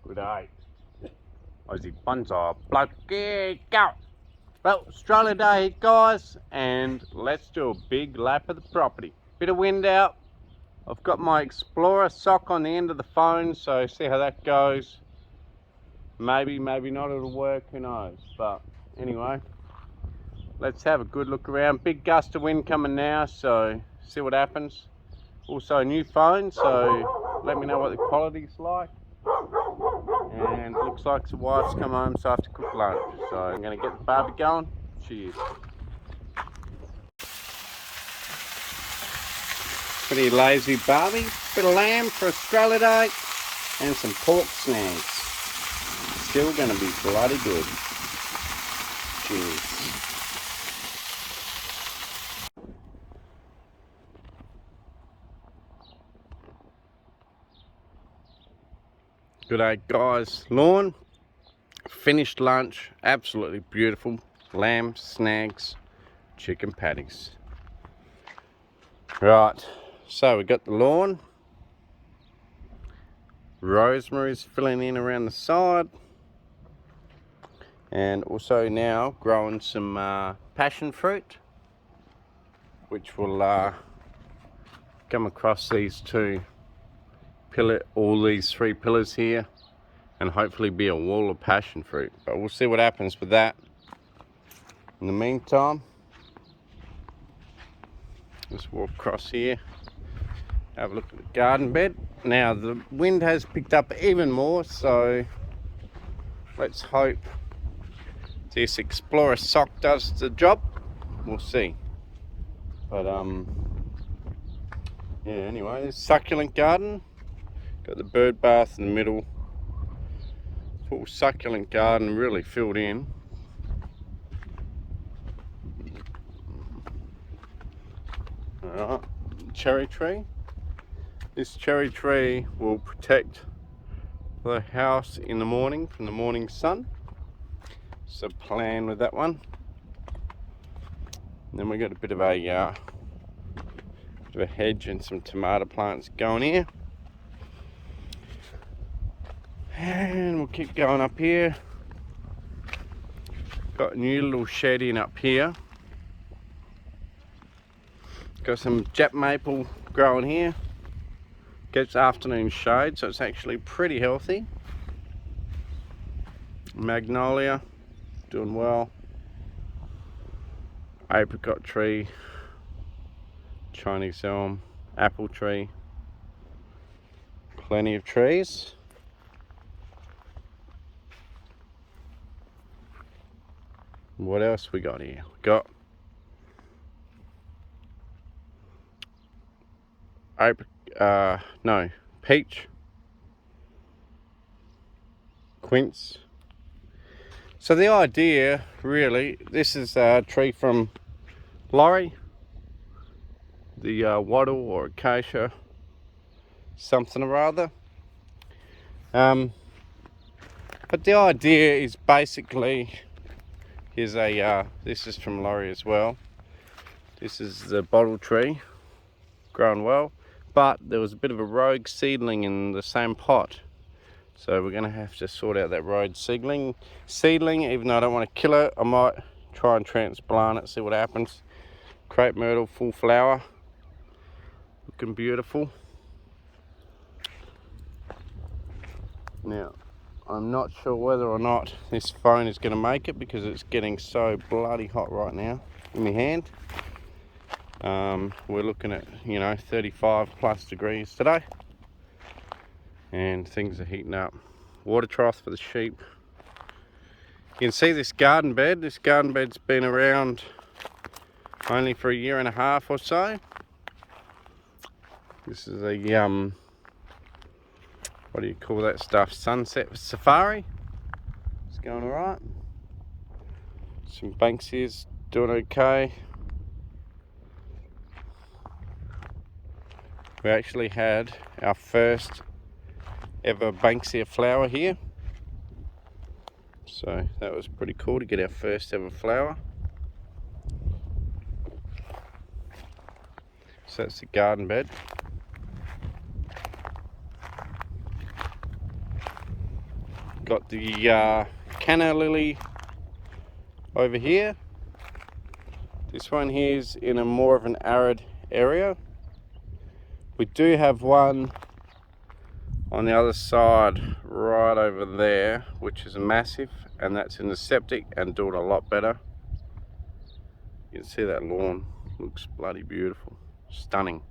Good day. Aussie Bonsai bloke, go! Well, Australia Day, guys, and let's do a big lap of the property. Bit of wind out. I've got my Explorer sock on the end of the phone, so see how that goes. Maybe, maybe not, it'll work, who knows. But anyway, let's have a good look around. Big gust of wind coming now, so see what happens. Also a new phone, so let me know what the quality's like. And it looks like the wife's come home, so I have to cook lunch. So I'm going to get the barbie going. Cheers. Pretty lazy barbie. Bit of lamb for Australia Day. And some pork snags. Still going to be bloody good. Cheers. Good day, guys. Lawn. Finished lunch. Absolutely beautiful. Lamb, snags, chicken patties. Right. So we got the lawn. Rosemary's filling in around the side. And also now growing some passion fruit, which will come across these all these three pillars here, and hopefully be a wall of passion fruit. But we'll see what happens with that. In the meantime, let's walk across here, have a look at the garden bed. Now the wind has picked up even more, so let's hope this Explorer sock does the job. We'll see. But yeah, anyway, this succulent garden. Got the bird bath in the middle. Full succulent garden, really filled in. Alright, cherry tree. This cherry tree will protect the house in the morning from the morning sun. So plan with that one. And then we got a bit of a hedge and some tomato plants going here. And we'll keep going up here. Got a new little shed in up here. Got some Jap maple growing here. Gets afternoon shade, so it's actually pretty healthy. Magnolia, doing well. Apricot tree, Chinese elm, apple tree. Plenty of trees. What else we got here? We got peach, quince. So the idea, really, this is a tree from Laurie, the wattle or acacia, something or other. But the idea is basically, here's this is from Laurie as well. This is the bottle tree, grown well, but there was a bit of a rogue seedling in the same pot. So we're gonna have to sort out that rogue seedling. Even though I don't want to kill it, I might try and transplant it, see what happens. Crepe myrtle, full flower, looking beautiful. Now, I'm not sure whether or not this phone is gonna make it because it's getting so bloody hot right now in my hand. We're looking at, 35 plus degrees today. And things are heating up. Water trough for the sheep. You can see this garden bed. This garden bed's been around only for a year and a half or so. This is a what do you call that stuff? Sunset safari. It's going alright. Some Banksias doing okay. We actually had our first ever Banksia flower here, so that was pretty cool to get our first ever flower. So that's the garden bed. Got the canna lily over here. This one here is in a more of an arid area. We do have one on the other side right over there, which is massive, and that's in the septic and doing a lot better. You can see that lawn looks bloody beautiful, stunning.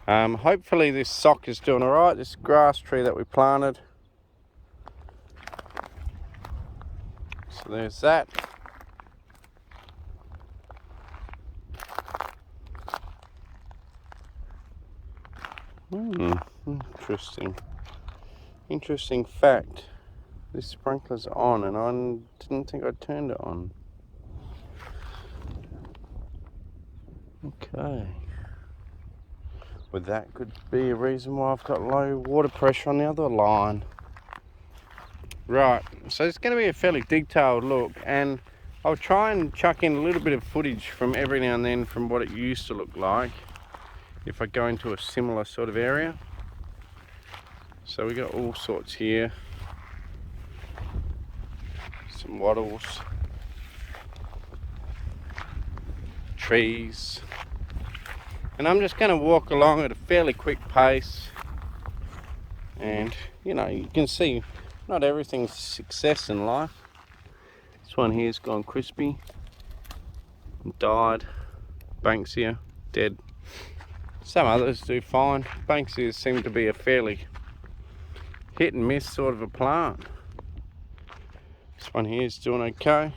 Hopefully this sock is doing all right, this grass tree that we planted. So there's that. Interesting fact. This sprinkler's on and I didn't think I turned it on. Okay. Well, that could be a reason why I've got low water pressure on the other line. Right, so it's going to be a fairly detailed look, and I'll try and chuck in a little bit of footage from every now and then from what it used to look like if I go into a similar sort of area. So we got all sorts here. Some wattles, trees, and I'm just going to walk along at a fairly quick pace, and you know, you can see not everything's success in life. This one here's gone crispy, died. Banksia, dead. Some others do fine. Banksias seem to be a fairly hit and miss sort of a plant. This one here is doing okay.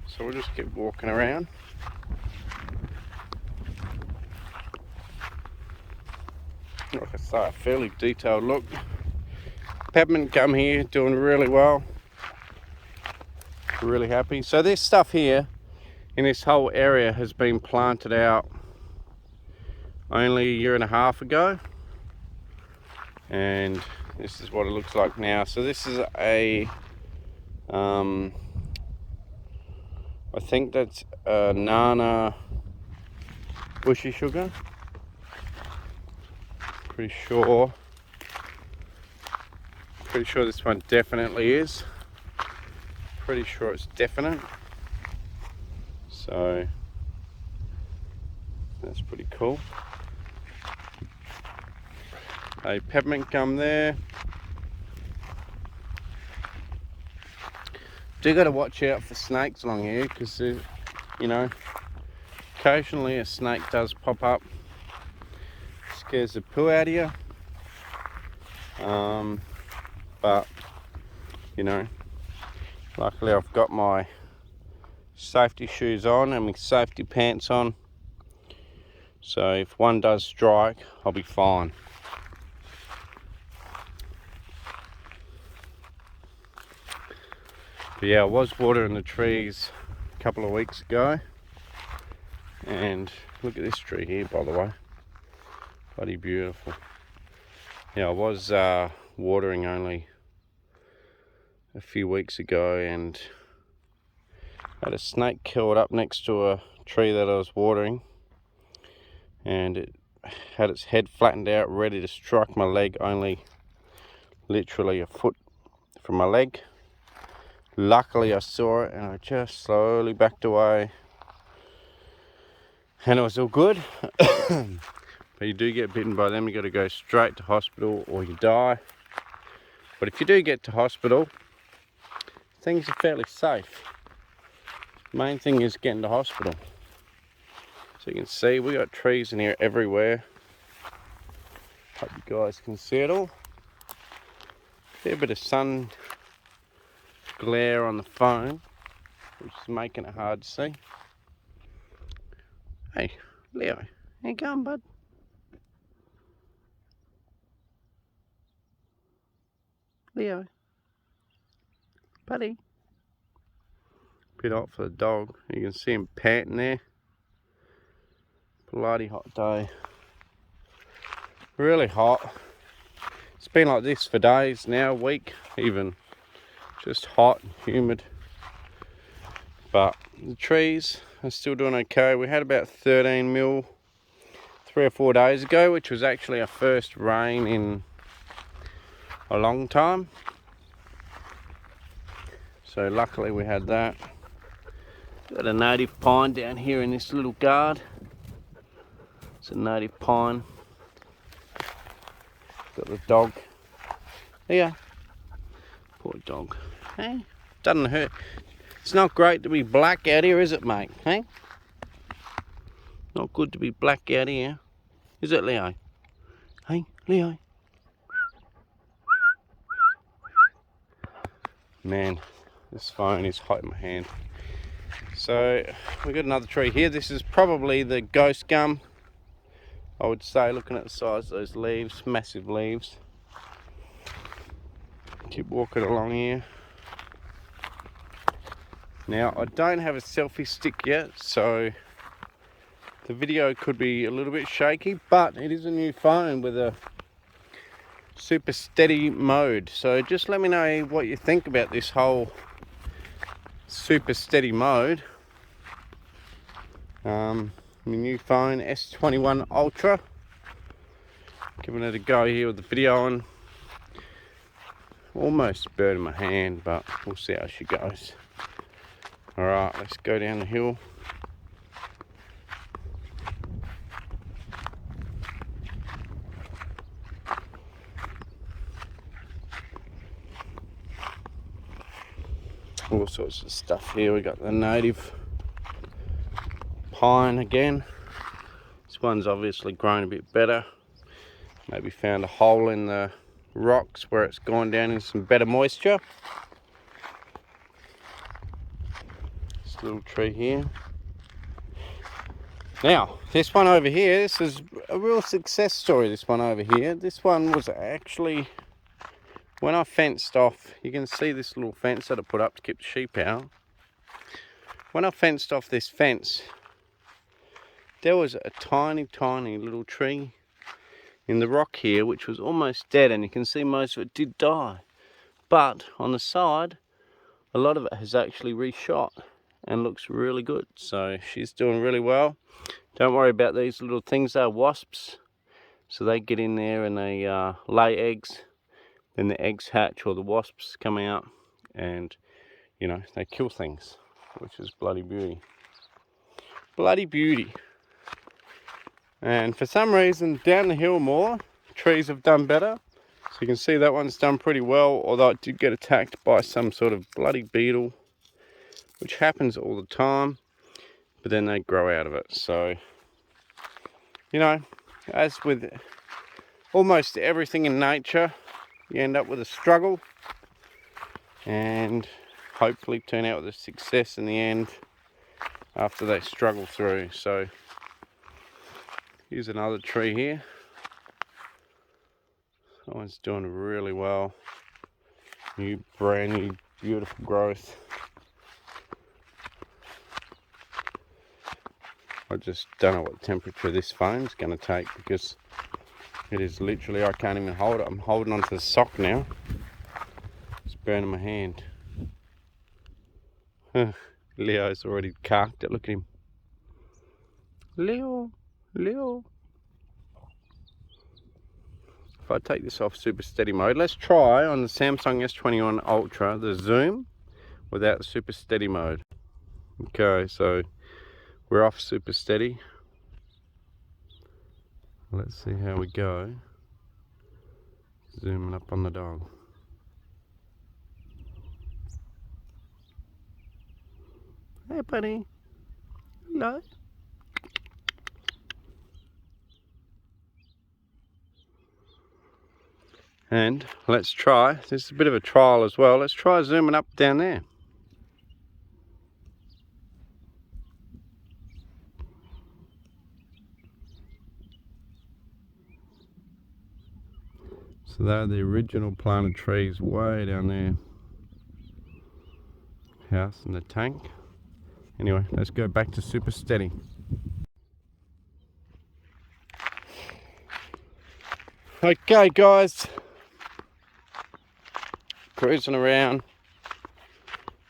So we'll just keep walking around. Like I say, a fairly detailed look. Peppermint gum here doing really well. Really happy. So this stuff here in this whole area has been planted out only a year and a half ago, and this is what it looks like now. So this is a I think that's a Nana bushy sugar, pretty sure this one definitely is, pretty sure it's definite. So that's pretty cool. A peppermint gum there. Do got to watch out for snakes along here, because you know, occasionally a snake does pop up, scares the poo out of you. But you know, luckily I've got my safety shoes on and my safety pants on, so if one does strike, I'll be fine. But yeah, I was watering the trees a couple of weeks ago, and look at this tree here, by the way, bloody beautiful. Yeah, I was watering only a few weeks ago, and had a snake killed up next to a tree that I was watering, and it had its head flattened out, ready to strike my leg, only literally a foot from my leg. Luckily I saw it and I just slowly backed away, and it was all good. But you do get bitten by them, you got to go straight to hospital or you die. But if you do get to hospital, things are fairly safe. Main thing is getting to hospital. So you can see we got trees in here everywhere. Hope you guys can see it all. Fair bit of sun glare on the phone, which is making it hard to see. Hey, Leo, how you going, bud? Leo, buddy. Bit hot for the dog. You can see him panting there. Bloody hot day. Really hot. It's been like this for days now, a week even. Just hot and humid. But the trees are still doing okay. We had about 13 mil 3 or 4 days ago, which was actually our first rain in a long time. So luckily we had that. Got a native pine down here in this little guard. It's a native pine. Got the dog. Yeah. Poor dog. Hey, doesn't hurt. It's not great to be black out here, is it, mate? Hey? Not good to be black out here. Is it, Leo? Hey, Leo? Man, this phone is hot in my hand. So, we've got another tree here. This is probably the ghost gum, I would say, looking at the size of those leaves. Massive leaves. Keep walking along here. Now, I don't have a selfie stick yet, so the video could be a little bit shaky, but it is a new phone with a super steady mode. So just let me know what you think about this whole super steady mode. My new phone, S21 Ultra. Giving it a go here with the video on. Almost burning my hand, but we'll see how she goes. Alright, let's go down the hill. All sorts of stuff here. We got the native pine again. This one's obviously grown a bit better. Maybe found a hole in the rocks where it's gone down in some better moisture. This little tree here. Now, this one over here, this is a real success story, this one over here. This one was actually, when I fenced off, you can see this little fence that I put up to keep the sheep out. When I fenced off this fence, there was a tiny, tiny little tree in the rock here, which was almost dead, and you can see most of it did die. But on the side, a lot of it has actually reshot and looks really good. So she's doing really well. Don't worry about these little things, they're wasps. So they get in there and they lay eggs. Then the eggs hatch, or the wasps come out, and you know, they kill things, which is bloody beauty. Bloody beauty. And for some reason, down the hill more, trees have done better. So you can see that one's done pretty well, although it did get attacked by some sort of bloody beetle, which happens all the time, but then they grow out of it. So, you know, as with almost everything in nature, you end up with a struggle and hopefully turn out with a success in the end after they struggle through. So here's another tree here. That one's doing really well. Brand new, beautiful growth. I just don't know what temperature this phone's going to take, because it is literally, I can't even hold it. I'm holding onto the sock now. It's burning my hand. Leo's already carked it. Look at him. Leo, Leo. If I take this off super steady mode, let's try on the Samsung S21 Ultra the zoom without the super steady mode. Okay, so we're off super steady. Let's see how we go. Zooming up on the dog. Hey buddy. Hello. And let's try, this is a bit of a trial as well, let's try zooming up down there. So they're the original planted trees way down there. House and the tank. Anyway, let's go back to super steady. Okay guys, cruising around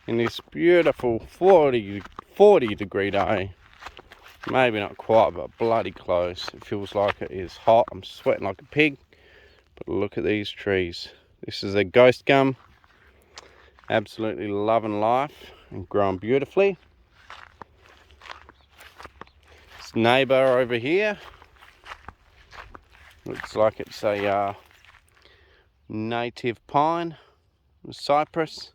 in this beautiful 40 degree day. Maybe not quite, but bloody close. It feels like it is hot. I'm sweating like a pig. But look at these trees. This is a ghost gum. Absolutely loving life and growing beautifully. This neighbour over here. Looks like it's a native pine, cypress.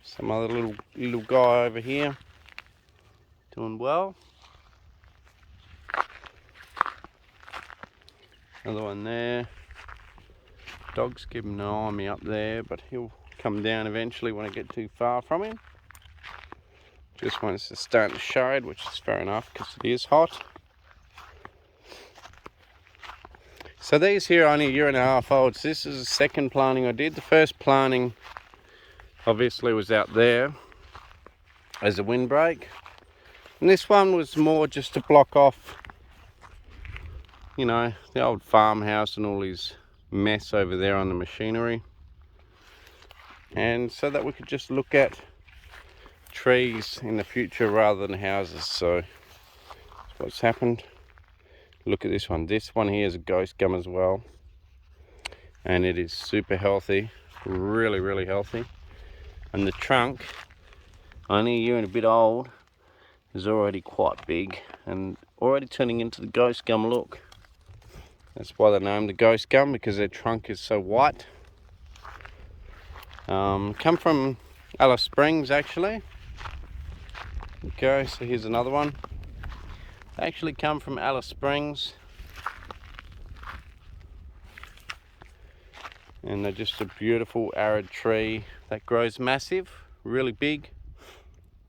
Some other little guy over here doing well. Another one there. Dog's keeping an eye on me up there, but he'll come down eventually when I get too far from him. Just wants to stay in the shade, which is fair enough because it is hot. So these here are only 1.5 years old. So this is the second planting I did. The first planting obviously was out there as a windbreak. And this one was more just to block off, you know, the old farmhouse and all his mess over there on the machinery. And so that we could just look at trees in the future rather than houses. So that's what's happened. Look at this one. This one here is a ghost gum as well. And it is super healthy. Really, really healthy. And the trunk, only 1 year and a bit old, is already quite big and already turning into the ghost gum look. That's why they named the ghost gum, because their trunk is so white. Come from Alice Springs actually. Okay, so here's another one. They actually come from Alice Springs. And they're just a beautiful arid tree that grows massive, really big,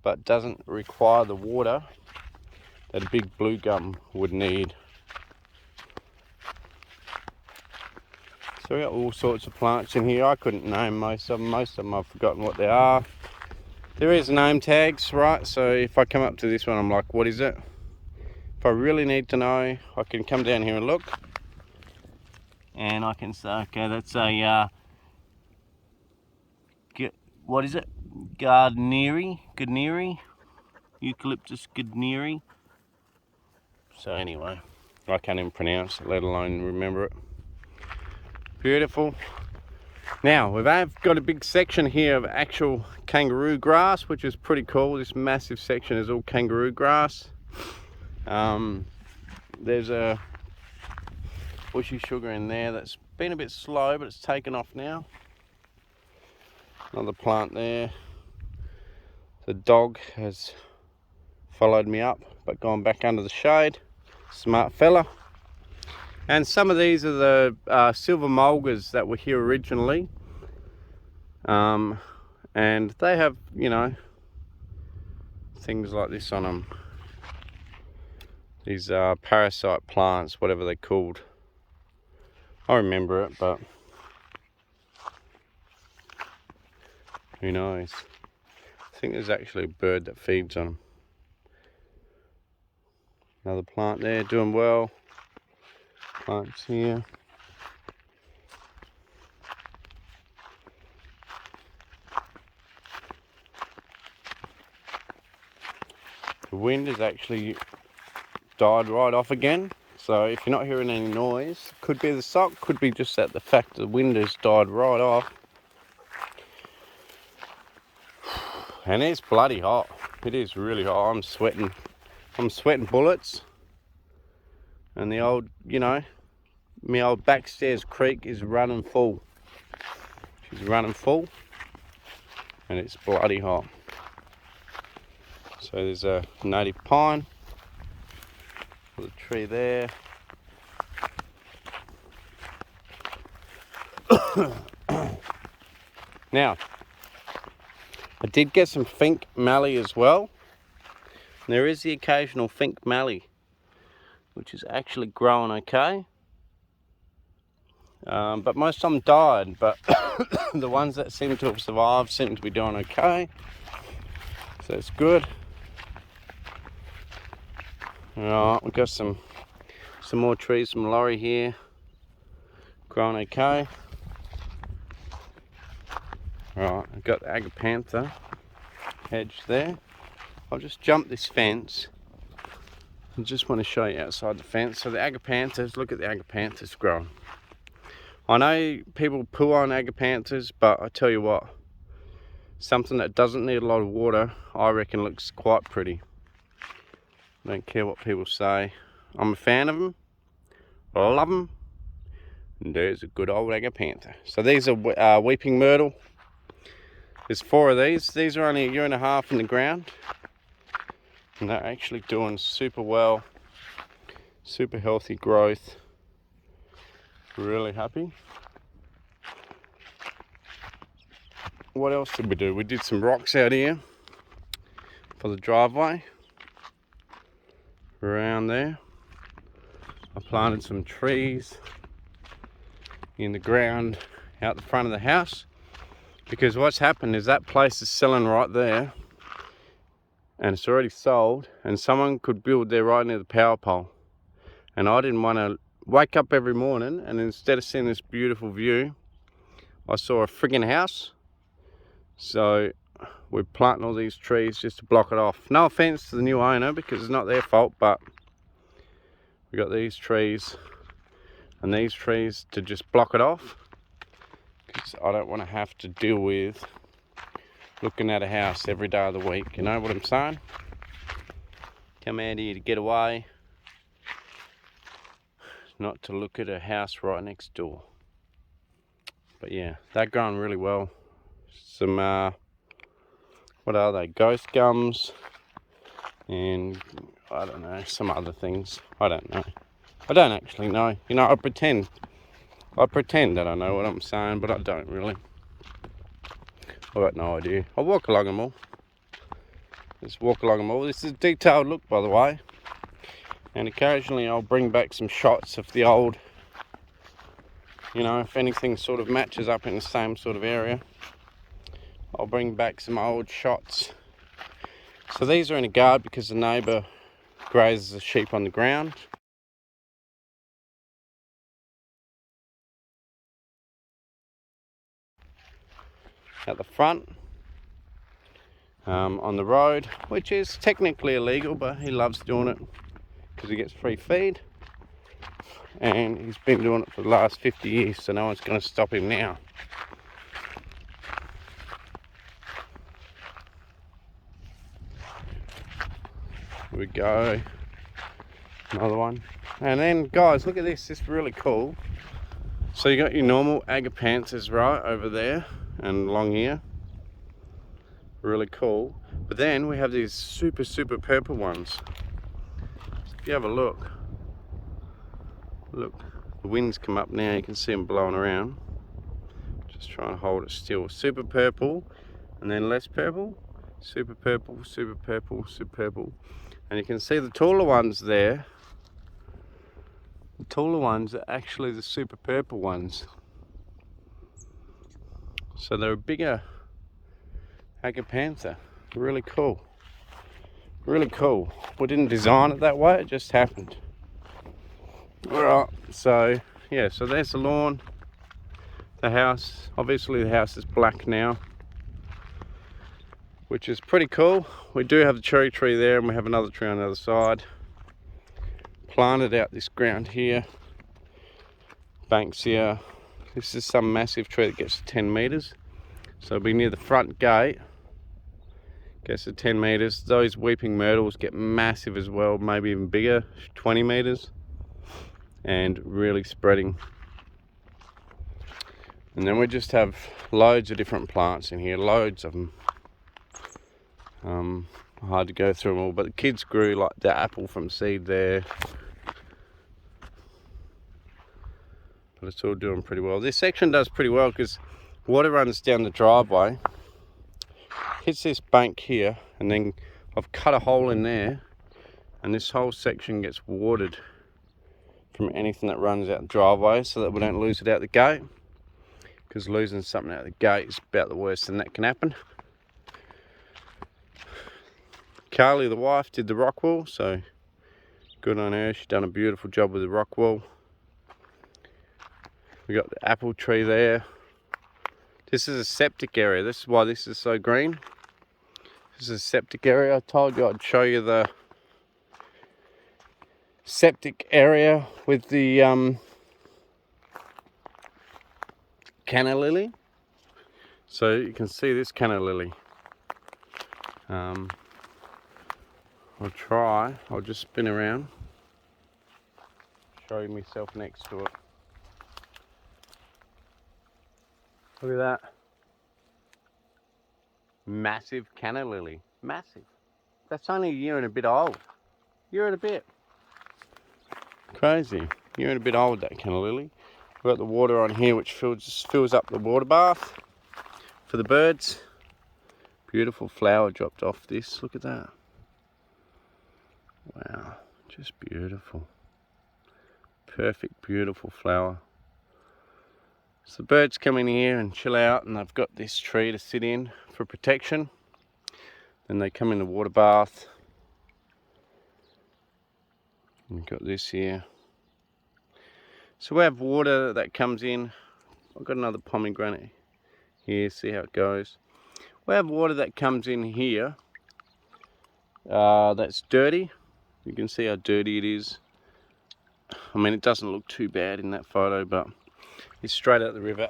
but doesn't require the water that a big blue gum would need. So we got all sorts of plants in here. I couldn't name most of them. Most of them I've forgotten what they are. There is name tags, right? So if I come up to this one, I'm like, what is it? If I really need to know, I can come down here and look. And I can say, okay, that's a, what is it? Gardneri, Eucalyptus gardneri. So anyway, I can't even pronounce it, let alone remember it. Beautiful. Now, we've got a big section here of actual kangaroo grass, which is pretty cool. This massive section is all kangaroo grass. There's a bushy sugar in there that's been a bit slow, but it's taken off now. Another plant there. The dog has followed me up, but gone back under the shade. Smart fella. And some of these are the silver mulgas that were here originally. And they have, you know, things like this on them. These parasite plants, whatever they're called. I remember it, but who knows? I think there's actually a bird that feeds on them. Another plant there, doing well. Plants here. The wind has actually died right off again. So if you're not hearing any noise, could be the sock, could be just that the fact the wind has died right off. And it's bloody hot. It is really hot. I'm sweating bullets. And the old, you know, my old backstairs creek is running full. She's running full. And it's bloody hot. So there's a native pine. There's a tree there. Now, I did get some fink mallee as well. There is the occasional fink mallee, which is actually growing okay. But most of them died, but the ones that seem to have survived seem to be doing okay. So it's good. Alright, we've got some more trees from Laurie here, growing okay. Alright, I've got the Agapantha hedge there. I'll just jump this fence. I just want to show you outside the fence. So the agapanthus, look at the agapanthus growing. I know people poo on agapanthus, but I tell you what, something that doesn't need a lot of water, I reckon looks quite pretty. I don't care what people say. I'm a fan of them. I love them. And there's a good old agapantha. So these are weeping myrtle. There's 4 of these. These are only 1.5 years in the ground. And they're actually doing super well. Super healthy growth. Really happy. What else did we do? We did some rocks out here for the driveway. Around there. I planted some trees in the ground out the front of the house. Because what's happened is that place is selling right there. And it's already sold. And someone could build there right near the power pole. And I didn't want to wake up every morning and instead of seeing this beautiful view, I saw a friggin' house. So we're planting all these trees just to block it off. No offense to the new owner because it's not their fault, but we got these trees and these trees to just block it off because I don't want to have to deal with looking at a house every day of the week. You know what I'm saying? Come out here to get away, not to look at a house right next door. But yeah, they're growing really well. Some what are they, ghost gums and I don't know, some other things. I don't know, I don't actually know. You know, I pretend that I know what I'm saying, but I don't really. I've got no idea. I'll walk along them all. Just walk along them all. This is a detailed look, by the way, and occasionally I'll bring back some shots of the old, you know, if anything sort of matches up in the same sort of area, I'll bring back some old shots. So these are in a guard because the neighbour grazes the sheep on the ground. At the front, on the road, which is technically illegal, but he loves doing it because he gets free feed. And he's been doing it for the last 50 years, so no one's going to stop him now. Here we go, another one. And then guys, look at this, this is really cool. So you got your normal agapanthus right over there and along here, really cool. But then we have these super purple ones. If you have a look, the winds come up now, you can see them blowing around. Just trying to hold it still. Super purple, and then less purple, super purple, super purple, super purple. And you can see the taller ones there. The taller ones are actually the super purple ones. So they're a bigger agapantha. Really cool. Really cool. We didn't design it that way, it just happened. Alright, so yeah, so there's the lawn. The house, obviously the house is black now, which is pretty cool. We do have the cherry tree there and we have another tree on the other side. Planted out this ground here, banks here. This is some massive tree that gets to 10 meters. So it'll be near the front gate, gets to 10 meters. Those weeping myrtles get massive as well, maybe even bigger, 20 meters, and really spreading. And then we just have loads of different plants in here, loads of them. Hard to go through them all, but the kids grew like the apple from seed there. But it's all doing pretty well. This section does pretty well because water runs down the driveway, hits this bank here, and then I've cut a hole in there, and this whole section gets watered from anything that runs out the driveway so that we don't lose it out the gate, because losing something out the gate is about the worst thing that can happen. Carly, the wife, did the rock wall, so good on her. She's done a beautiful job with the rock wall. We got the apple tree there. This is a septic area. This is why this is so green. This This is a septic area. I told you I'd show you the septic area with the canna lily. So you can see this canna lily. I'll just spin around, show myself next to it. Look at that. Massive canna lily. Massive. That's only a year and a bit old. Year and a bit. Crazy. Year and a bit old, that canna lily. We've got the water on here which fills up the water bath for the birds. Beautiful flower dropped off this. Look at that. Wow. Just beautiful. Perfect, beautiful flower. So the birds come in here and chill out, and they've got this tree to sit in for protection. Then they come in the water bath. We've got this here. So we have water that comes in. I've got another pomegranate here, see how it goes. We have water that comes in here that's dirty. You can see how dirty it is. I mean, it doesn't look too bad in that photo, but it's straight out the river,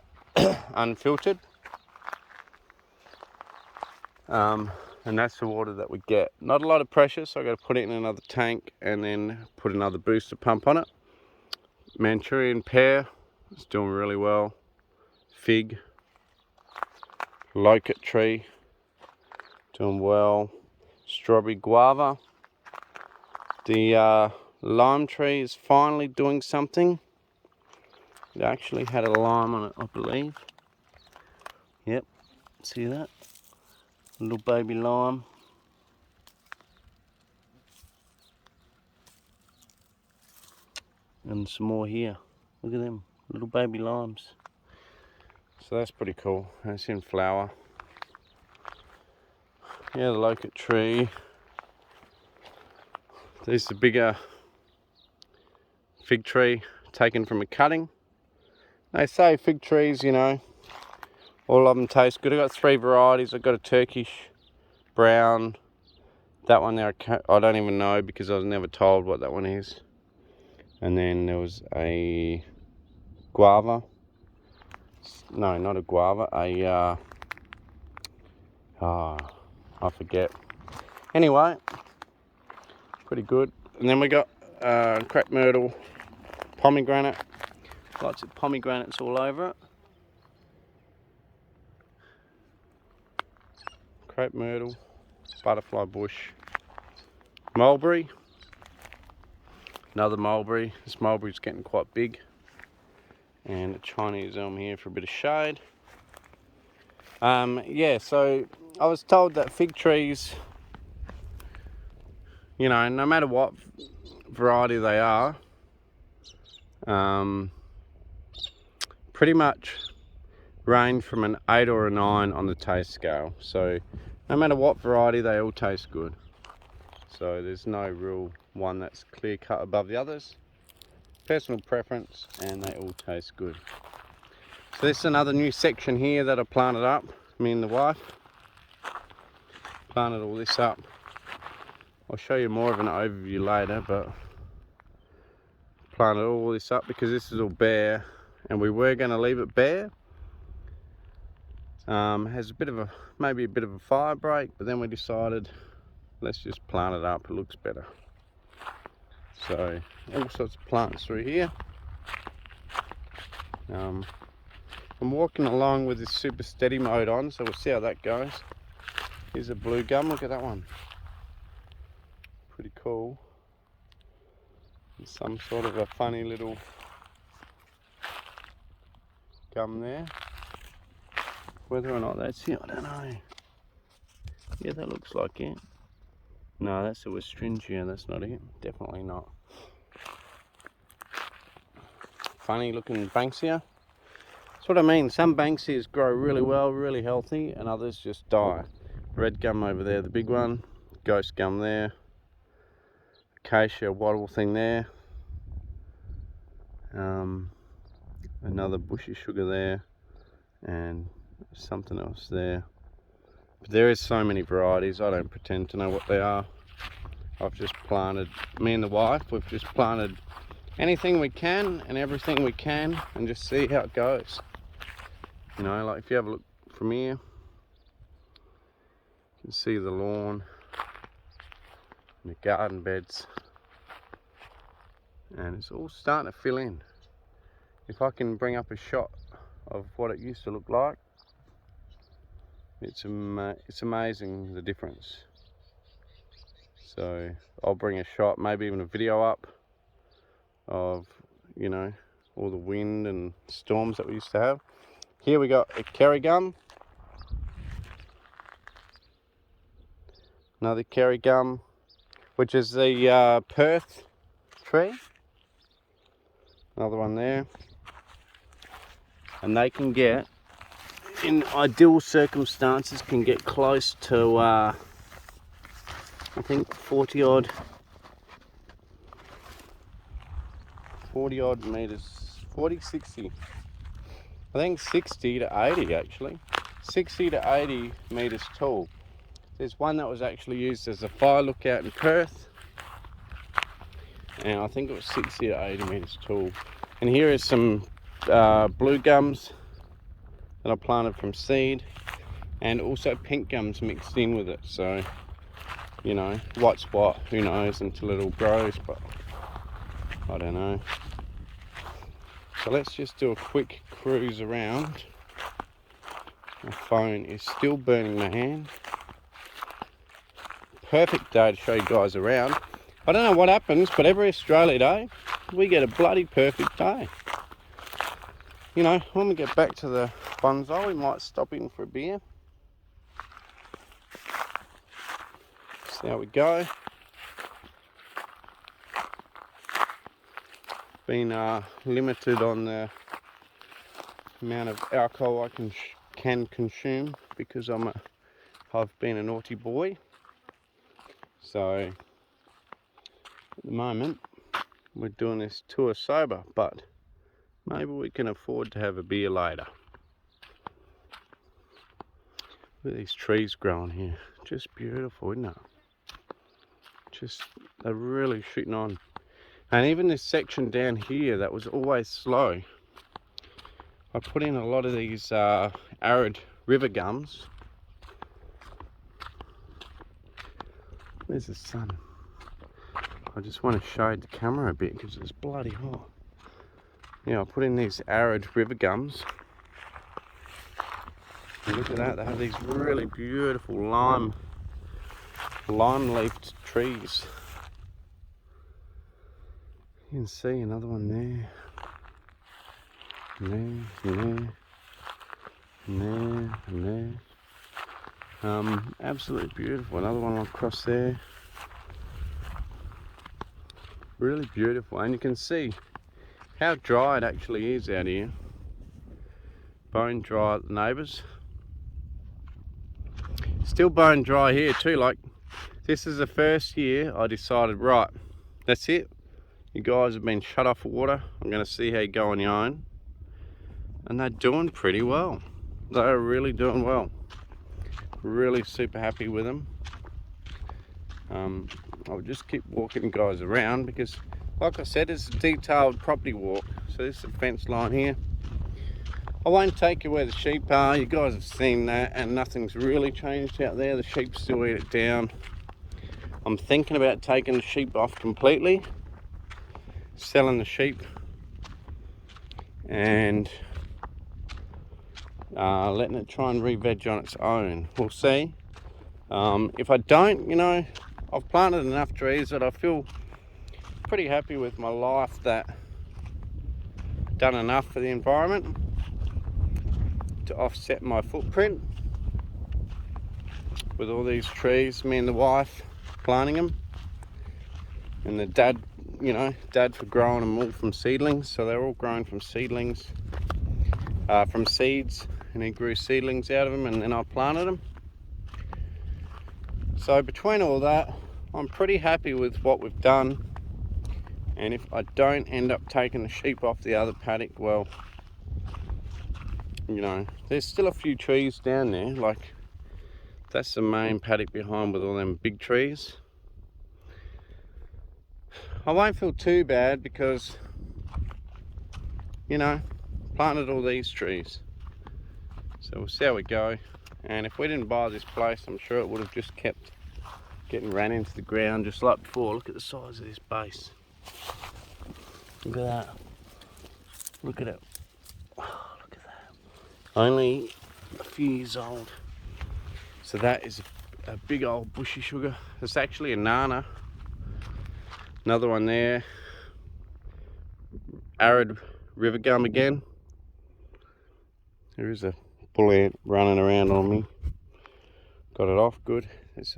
unfiltered. And that's the water that we get. Not a lot of pressure, so I've got to put it in another tank and then put another booster pump on it. Manchurian pear, it's doing really well. Fig, locust tree, doing well. Strawberry guava. The lime tree is finally doing something. It actually had a lime on it, I believe. Yep, see that? Little baby lime. And some more here. Look at them, little baby limes. So that's pretty cool. That's in flower. Yeah, the locust tree. There's the bigger fig tree taken from a cutting. They say fig trees, you know, all of them taste good. I've got 3 varieties. I've got a Turkish, brown, that one there I don't even know because I was never told what that one is. And then there was a guava. No, not a guava, I forget. Anyway, pretty good. And then we got crepe myrtle, pomegranate. Lots of pomegranates all over it. Crepe myrtle, butterfly bush, mulberry, another mulberry. This mulberry's getting quite big. And a Chinese elm here for a bit of shade. Yeah, so I was told that fig trees, you know, no matter what variety they are, pretty much range from an 8 or a 9 on the taste scale. So no matter what variety, they all taste good. So there's no real one that's clear cut above the others. Personal preference, and they all taste good. So this is another new section here that I planted up. Me and the wife planted all this up. I'll show you more of an overview later, but planted all this up because this is all bare, and we were going to leave it bare. Has a bit of maybe a bit of a fire break, but then we decided let's just plant it up. It looks better. So all sorts of plants through here. I'm walking along with this super steady mode on, so we'll see how that goes. Here's a blue gum. Look at that one. Pretty cool. There's some sort of a funny little gum there. Whether or not that's it, I don't know. Yeah, that looks like it. No, that's a Westringia. That's not it. Definitely not. Funny looking Banksia. That's what I mean. Some Banksias grow really well, really healthy, and others just die. Red gum over there, the big one. Ghost gum there. Acacia wattle thing there. Another bushy sugar there, and something else there. But there is so many varieties, I don't pretend to know what they are. I've just planted, me and the wife, we've just planted anything we can and everything we can and just see how it goes. You know, like if you have a look from here, you can see the lawn and the garden beds, and it's all starting to fill in. If I can bring up a shot of what it used to look like, it's amazing the difference. So I'll bring a shot, maybe even a video up of, you know, all the wind and storms that we used to have. Here we got a kerry gum, another kerry gum, which is the Perth tree. Another one there. And they can get, in ideal circumstances, can get close to, I think 40 odd meters, 40, 60. I think 60 to 80 actually. 60 to 80 meters tall. There's one that was actually used as a fire lookout in Perth, and I think it was 60 to 80 meters tall. And here is some blue gums that I planted from seed, and also pink gums mixed in with it. So, you know, what's what, who knows, until it all grows, but I don't know. So let's just do a quick cruise around. My phone is still burning my hand. Perfect day to show you guys around. I don't know what happens, but every Australia Day, we get a bloody perfect day. You know, when we get back to the bonsai, we might stop in for a beer. See how we go. Been limited on the amount of alcohol I can consume because I've been a naughty boy. So at the moment we're doing this tour sober, but maybe we can afford to have a beer later. Look at these trees growing here, just beautiful, isn't it? Just, they're really shooting on. And even this section down here that was always slow, I put in a lot of these arid river gums. Where's the sun? I just want to shade the camera a bit because it's bloody hot. Yeah, I put in these arid river gums. And look at that, they have these really beautiful lime-leafed trees. You can see another one there. And there, and there, and there. Absolutely beautiful. Another one across there. Really beautiful, and you can see how dry it actually is out here. Bone dry at the neighbours. Still bone dry here too. Like, this is the first year I decided, right, that's it. You guys have been shut off water. I'm going to see how you go on your own. And they're doing pretty well. They're really doing well. Really super happy with them. I'll just keep walking guys around because, like I said, it's a detailed property walk. So this is a fence line here. I won't take you where the sheep are. You guys have seen that, and nothing's really changed out there. The sheep still eat it down. I'm thinking about taking the sheep off completely, selling the sheep, and letting it try and re-veg on its own. We'll see. If I don't, you know, I've planted enough trees that I feel pretty happy with my life, that I've done enough for the environment to offset my footprint with all these trees, me and the wife planting them, and the dad, you know, dad for growing them all from seedlings. So they're all grown from seedlings, from seeds, and he grew seedlings out of them, and then I planted them. So between all that, I'm pretty happy with what we've done. And if I don't end up taking the sheep off the other paddock, well, you know, there's still a few trees down there. Like, That's the main paddock behind with all them big trees. I won't feel too bad because, you know, planted all these trees. So we'll see how we go. And if we didn't buy this place, I'm sure it would have just kept getting ran into the ground just like before. Look at the size of this base. Look at that. Look at it. Oh, look at that. Only a few years old. So that is a big old bushy sugar. It's actually a nana. Another one there. Arid river gum again. There is a bull ant running around on me. Got it off good. There's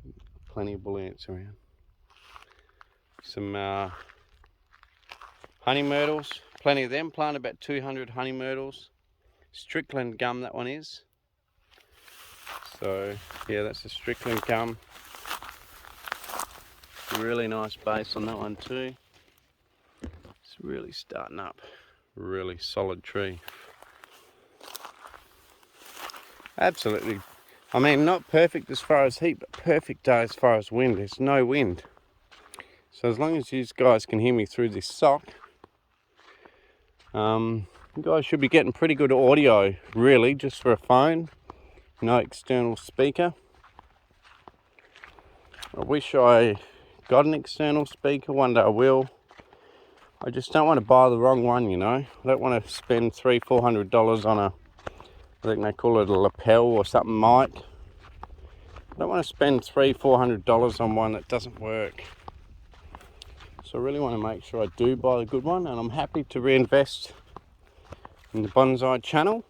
plenty of bull ants around. Some honey myrtles. Plenty of them. Planted about 200 honey myrtles. Strickland gum that one is. So yeah, that's a Strickland gum. Really nice base on that one too. It's really starting up. Really solid tree. Absolutely. I mean, not perfect as far as heat, but perfect day as far as wind. There's no wind. So as long as you guys can hear me through this sock, you guys should be getting pretty good audio, really, just for a phone. No external speaker. I wish I got an external speaker. One day I will. I just don't want to buy the wrong one, you know. I don't want to spend $300-400 on a, I think they call it a lapel or something mic. I don't want to spend $300-400 on one that doesn't work. So I really want to make sure I do buy the good one, and I'm happy to reinvest in the Bonsai channel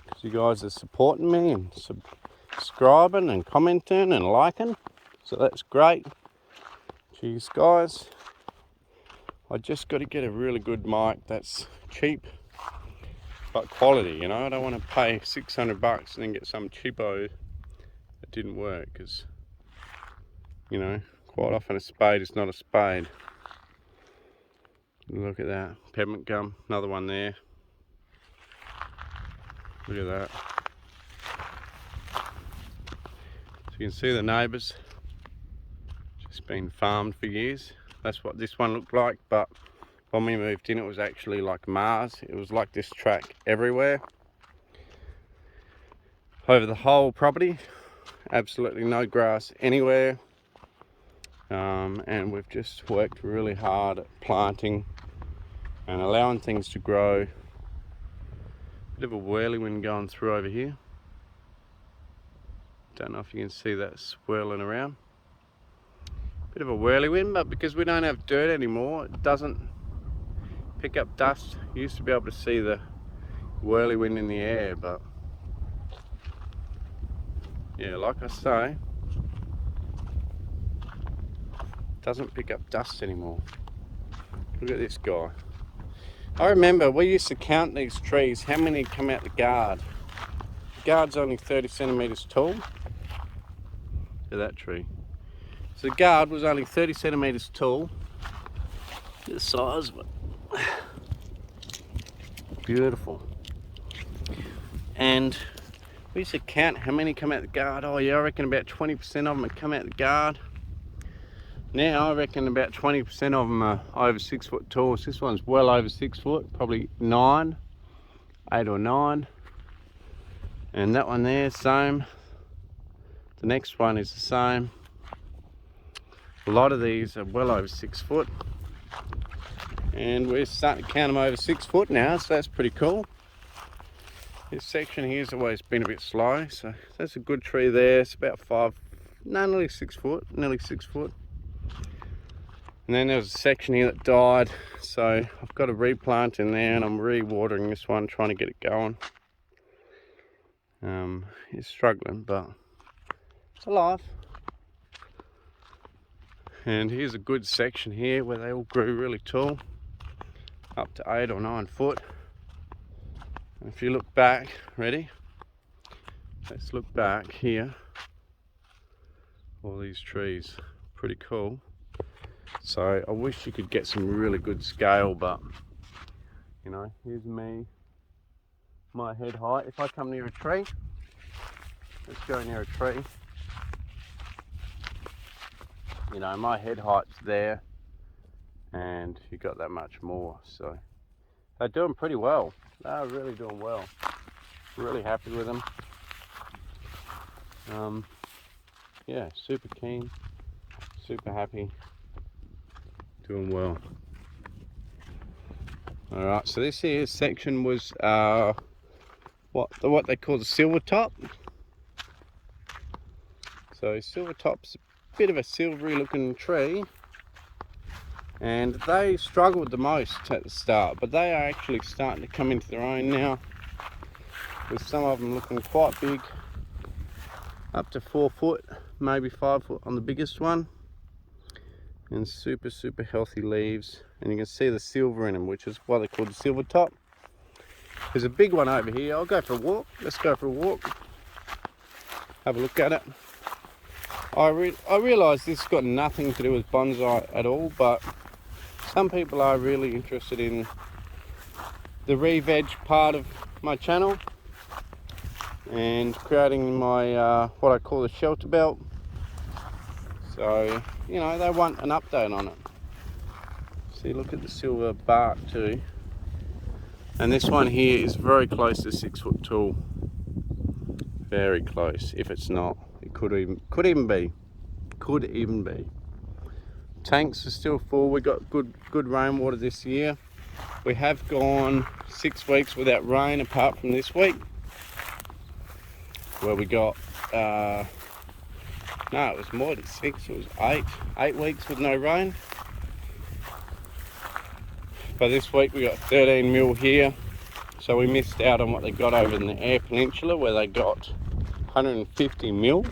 because you guys are supporting me and subscribing and commenting and liking, so that's great. Cheers guys. I just got to get a really good mic that's cheap but quality, you know. I don't want to pay $600 and then get some cheapo that didn't work, because, you know, quite often a spade is not a spade. Look at that, peppermint gum, another one there. Look at that. So you can see the neighbours, just been farmed for years. That's what this one looked like, but when we moved in it was actually like Mars. It was like this track everywhere. Over the whole property. Absolutely no grass anywhere. And we've just worked really hard at planting and allowing things to grow. Bit of a whirlwind going through over here. Don't know if you can see that swirling around. Bit of a whirlwind, but because we don't have dirt anymore, it doesn't pick up dust. You used to be able to see the whirlwind in the air, but yeah, like I say, it doesn't pick up dust anymore. Look at this guy. I remember we used to count these trees, how many come out the guard. The guard's only 30 centimeters tall. Look at that tree. So the guard was only 30 centimeters tall. Look at the size of it. Beautiful. And we used to count how many come out the guard. Oh yeah, I reckon about 20% of them come out the guard. Now I reckon about 20% of them are over 6 foot tall. So this one's well over 6 foot, probably 9, 8 or 9. And that one there, same. The next one is the same. A lot of these are well over 6 foot. And we're starting to count them over 6 foot now, so that's pretty cool. This section here's always been a bit slow, so that's a good tree there. It's about nearly 6 foot, nearly 6 foot. And then there was a section here that died, so I've got to replant in there, and I'm re-watering this one, trying to get it going. It's struggling, but it's alive. And here's a good section here where they all grew really tall, up to 8 or 9 foot. And if you look back, ready? Let's look back here. All these trees, pretty cool. So I wish you could get some really good scale, but you know, here's me, my head height. If I come near a tree, let's go near a tree. You know, my head height's there, and you got that much more, so they're doing pretty well. They're really doing well. Really happy with them. Yeah, super keen, super happy, doing well. All right, so this here section was what they call the silver top. So silver top's a bit of a silvery looking tree, and they struggled the most at the start, but they are actually starting to come into their own now, with some of them looking quite big, up to 4 foot, maybe 5 foot on the biggest one, and super healthy leaves. And you can see the silver in them, which is why they're called the silver top. There's a big one over here. I'll go for a walk. Let's go for a walk, have a look at it. I realise this has got nothing to do with bonsai at all, but some people are really interested in the re-veg part of my channel and creating my what I call the shelter belt. So, you know, they want an update on it. See, look at the silver bark too. And this one here is very close to 6 foot tall. Very close. If it's not, it could even be. Tanks are still full. We got good rainwater this year. We have gone 6 weeks without rain, apart from this week, where we got no, it was more than 6. It was 8 weeks with no rain. But this week we got 13 mil here, so we missed out on what they got over in the Eyre Peninsula, where they got 150 mil.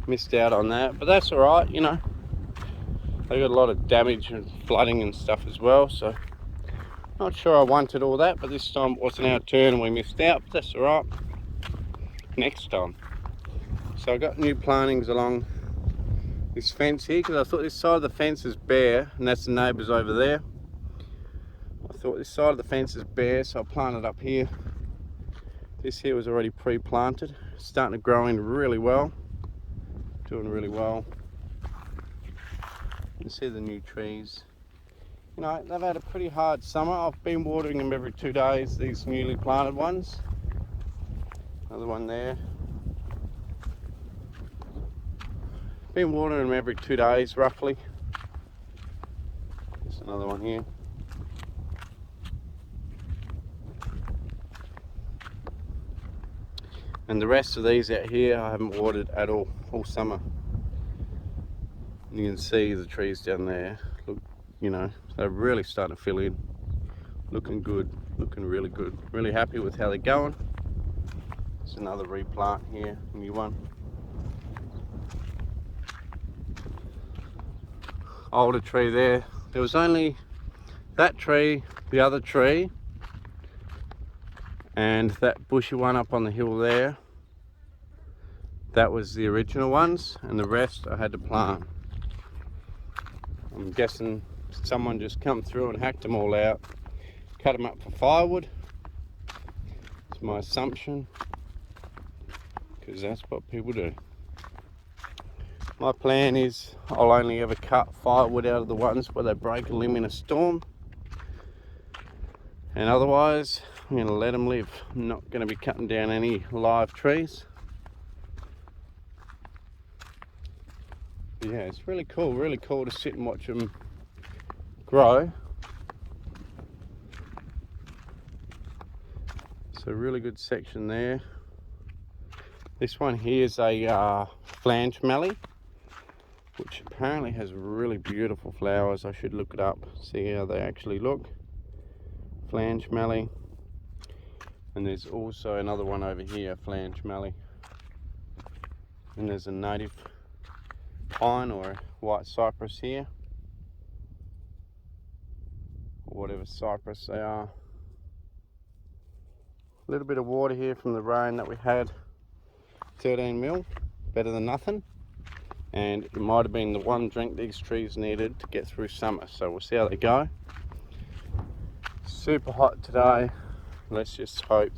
Missed out on that, but that's all right. You know, they got a lot of damage and flooding and stuff as well, so not sure I wanted all that, but this time it wasn't our turn and we missed out, but that's all right. Next time. So I got new plantings along this fence here, because I thought this side of the fence is bare, and that's the neighbours over there. I thought this side of the fence is bare, so I planted up here. This here was already pre-planted, starting to grow in really well, doing really well. You can see the new trees. You know, they've had a pretty hard summer. I've been watering them every 2 days, these newly planted ones. Another one there. Been watering them every 2 days roughly. There's another one here. And the rest of these out here I haven't watered at all summer. You can see the trees down there. Look, you know, they're really starting to fill in. Looking good, looking really good. Really happy with how they're going. There's another replant here, new one. Older tree there. There was only that tree, the other tree, and that bushy one up on the hill there. That was the original ones, and the rest I had to plant. I'm guessing someone just come through and hacked them all out, cut them up for firewood. It's my assumption, because that's what people do. My plan is I'll only ever cut firewood out of the ones where they break a limb in a storm, and otherwise I'm going to let them live. I'm not going to be cutting down any live trees. But yeah, it's really cool to sit and watch them grow. It's a really good section there. This one here is a flange mallee, which apparently has really beautiful flowers. I should look it up, see how they actually look. Flange mallee. And there's also another one over here, flange mallee. And there's a native pine or white cypress here, or whatever cypress they are. A little bit of water here from the rain that we had. 13 mil, better than nothing. And it might have been the one drink these trees needed to get through summer, so we'll see how they go. Super hot today. Let's just hope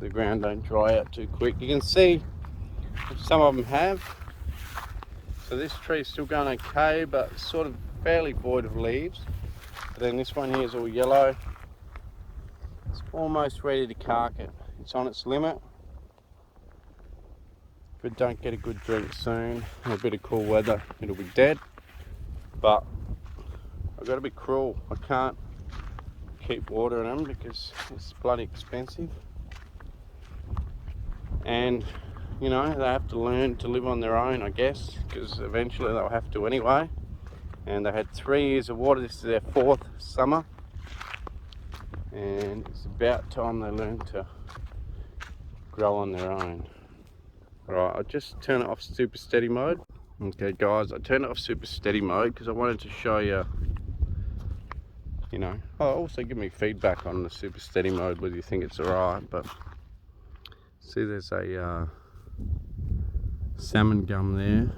the ground don't dry out too quick. You can see some of them have. So this tree is still going okay, but sort of fairly void of leaves. But then this one here is all yellow. It's almost ready to cark it. It's on its limit. If it don't get a good drink soon, or a bit of cool weather, it'll be dead. But I've got to be cruel. I can't keep watering them because it's bloody expensive. And you know, they have to learn to live on their own, I guess, because eventually they'll have to anyway. And they had 3 years of water. This is their 4th summer, and it's about time they learn to grow on their own. Alright, I'll just turn it off super steady mode. Okay guys, I turned it off super steady mode because I wanted to show you, you know, also give me feedback on the super steady mode whether you think it's alright. But see, there's a salmon gum there.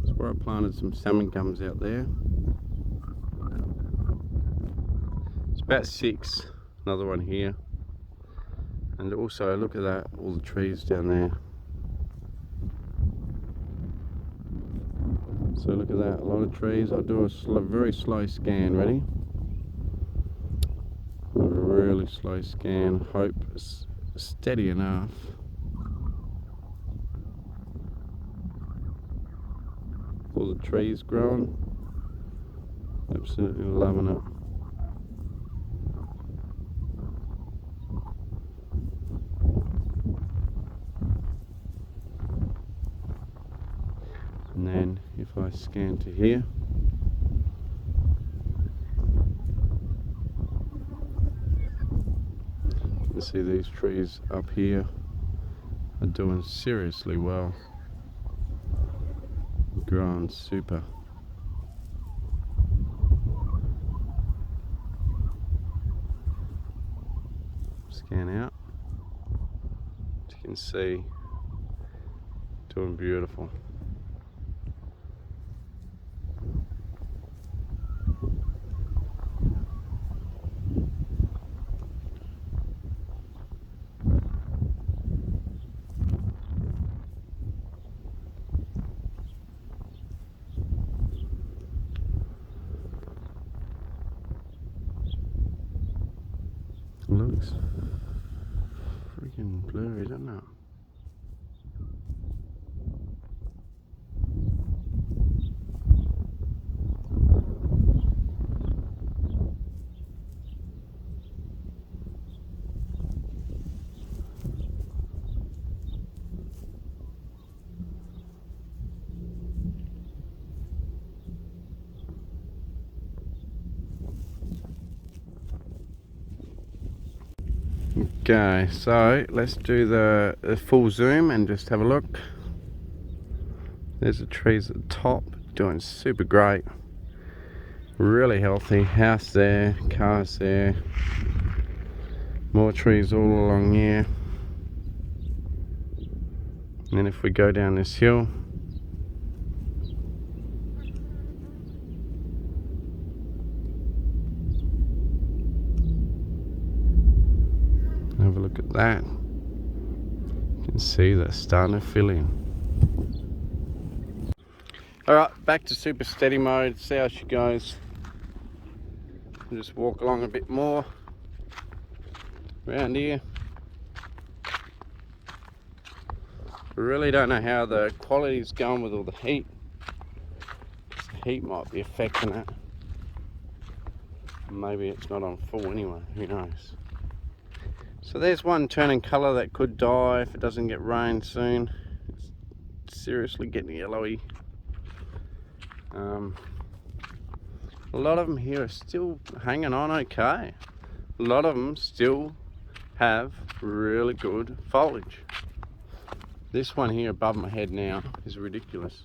That's where I planted some salmon gums out there. It's about 6. Another one here. And also look at that, all the trees down there. So look at that, a lot of trees. I'll do a very slow scan, ready? A really slow scan, hope it's steady enough. All the trees growing, absolutely loving it. And then if I scan to here, you can see these trees up here are doing seriously well, growing super. Scan out, as you can see, doing beautiful. Looks freaking blurry, doesn't it? Okay, so let's do the full zoom and just have a look. There's the trees at the top, doing super great. Really healthy. House there, cars there. More trees all along here. And then if we go down this hill, have a look at that. You can see they're starting to fill in. Alright, back to super steady mode, see how she goes. I'll just walk along a bit more around here. I really don't know how the quality's going with all the heat. The heat might be affecting it. Maybe it's not on full anyway, who knows. So there's one turning colour that could die if it doesn't get rain soon. It's seriously getting yellowy. A lot of them here are still hanging on okay. A lot of them still have really good foliage. This one here above my head now is ridiculous.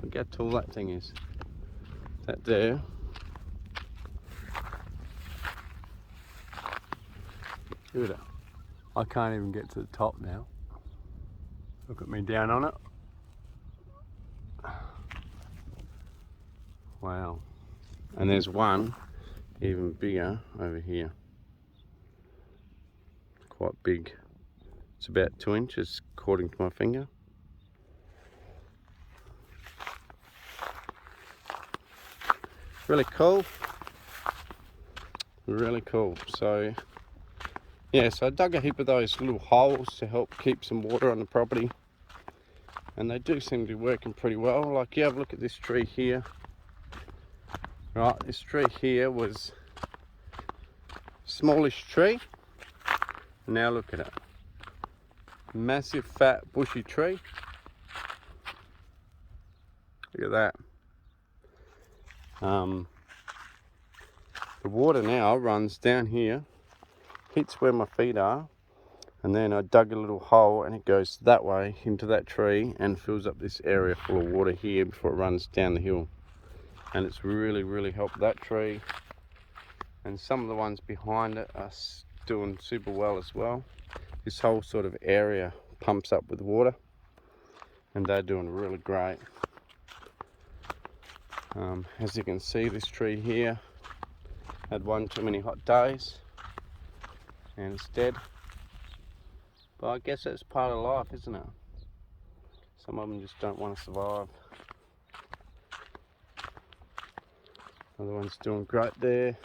Look how tall that thing is. That there. Look at it. I can't even get to the top now. Look at me down on it. Wow. And there's one even bigger over here. Quite big. It's about 2 inches according to my finger. Really cool. Really cool. So yeah, so I dug a heap of those little holes to help keep some water on the property, and they do seem to be working pretty well. Like, you have a look at this tree here. Right, this tree here was a smallish tree. Now look at it. Massive, fat, bushy tree. Look at that. The water now runs down here, hits where my feet are, and then I dug a little hole and it goes that way into that tree and fills up this area full of water here before it runs down the hill. And it's really helped that tree, and some of the ones behind it are doing super well as well. This whole sort of area pumps up with water, and they're doing really great. As you can see, this tree here had one too many hot days and it's dead. But I guess that's part of life, isn't it? Some of them just don't want to survive. Other one's doing great there.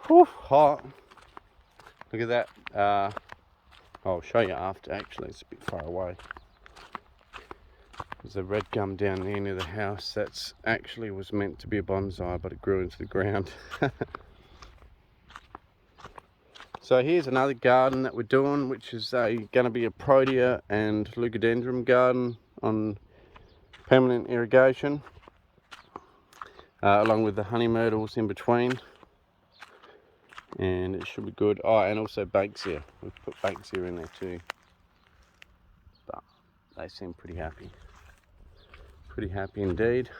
Whew, hot. Look at that. I'll show you after, actually. It's a bit far away. There's a red gum down there near the house. That's actually was meant to be a bonsai, but it grew into the ground. So here's another garden that we're doing, which is going to be a protea and leucadendron garden on permanent irrigation, along with the honey myrtles in between. And it should be good. Oh, and also banksia. We've put banksia in there too. But they seem pretty happy. Pretty happy indeed.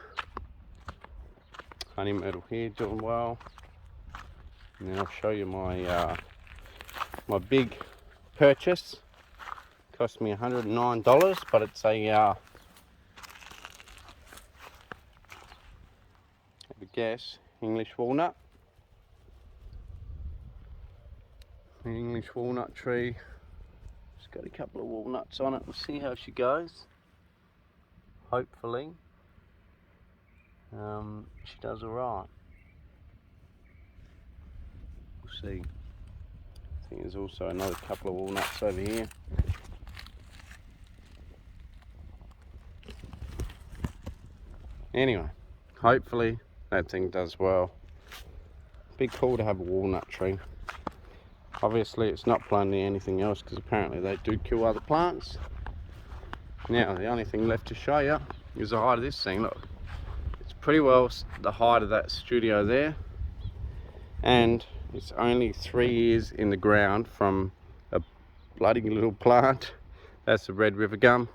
Honey myrtle here doing well. And then I'll show you my my big purchase. Cost me $109, but it's a have a guess, English walnut. An English walnut tree. It's got a couple of walnuts on it. We'll see how she goes. Hopefully she does alright. We'll see. I think there's also another couple of walnuts over here. Anyway, hopefully that thing does well. Be cool to have a walnut tree. Obviously it's not planting anything else, because apparently they do kill other plants. Now the only thing left to show you is the height of this thing. Look, it's pretty well the height of that studio there, and it's only 3 years in the ground from a bloody little plant. That's the red river gum.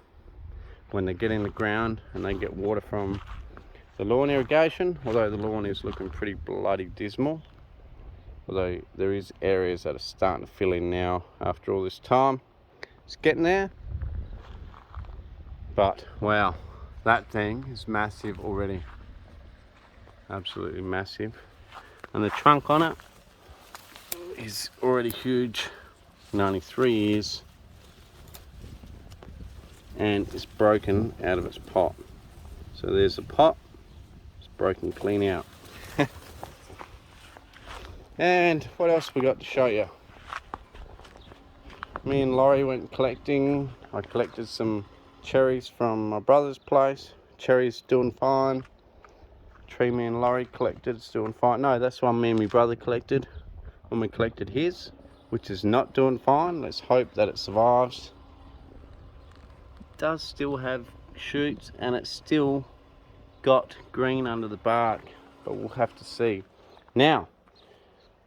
When they get in the ground and they get water from the lawn irrigation, although the lawn is looking pretty bloody dismal, although there is areas that are starting to fill in now after all this time. It's getting there. But wow, that thing is massive already. Absolutely massive. And the trunk on it is already huge, in only 3 years, and it's broken out of its pot. So there's a pot, it's broken clean out. And what else we got to show you? Me and Laurie went collecting. I collected some cherries from my brother's place. Cherries doing fine. Tree me and Laurie collected, it's doing fine. No, that's one me and my brother collected when we collected his, which is not doing fine. Let's hope that it survives. It does still have shoots and it's still got green under the bark, but we'll have to see. Now,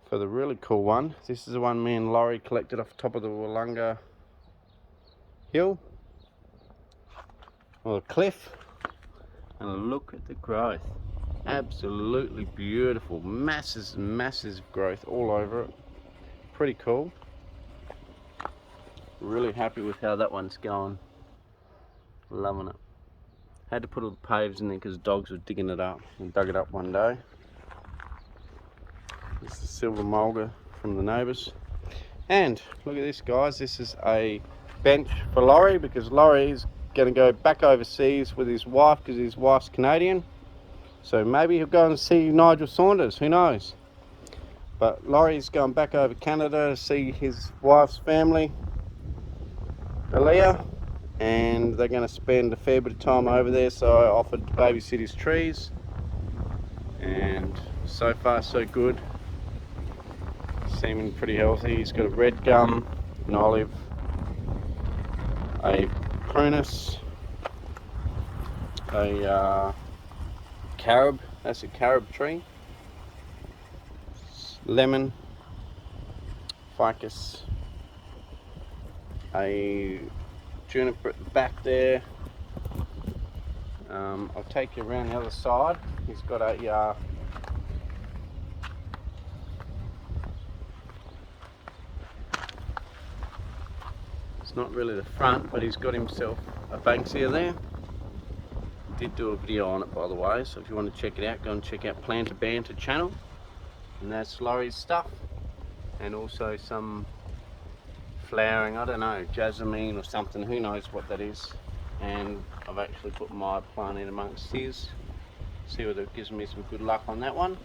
for the really cool one, this is the one me and Laurie collected off the top of the Wollonga hill, or the cliff, and look at the growth. Absolutely beautiful, masses and masses of growth all over it. Pretty cool. Really happy with how that one's going. Loving it. Had to put all the paves in there because dogs were digging it up. We dug it up one day. This is silver mulga from the neighbours. And look at this, guys, this is a bench for Laurie, because Laurie is going to go back overseas with his wife, because his wife's Canadian. So maybe he'll go and see Nigel Saunders, who knows. But Laurie's going back over Canada to see his wife's family, Aaliyah, and they're going to spend a fair bit of time over there, so I offered to babysit his trees, and so far so good. Seeming pretty healthy. He's got a red gum, an olive, a prunus, a carob, that's a carob tree, lemon, ficus, a juniper at the back there. I'll take you around the other side. He's got a it's not really the front, but he's got himself a banksia there. Did do a video on it, by the way, so if you want to check it out, go and check out Planter Banter channel, and that's Laurie's stuff. And also some flowering, I don't know, jasmine or something, who knows what that is. And I've actually put my plant in amongst his, see whether it gives me some good luck on that one,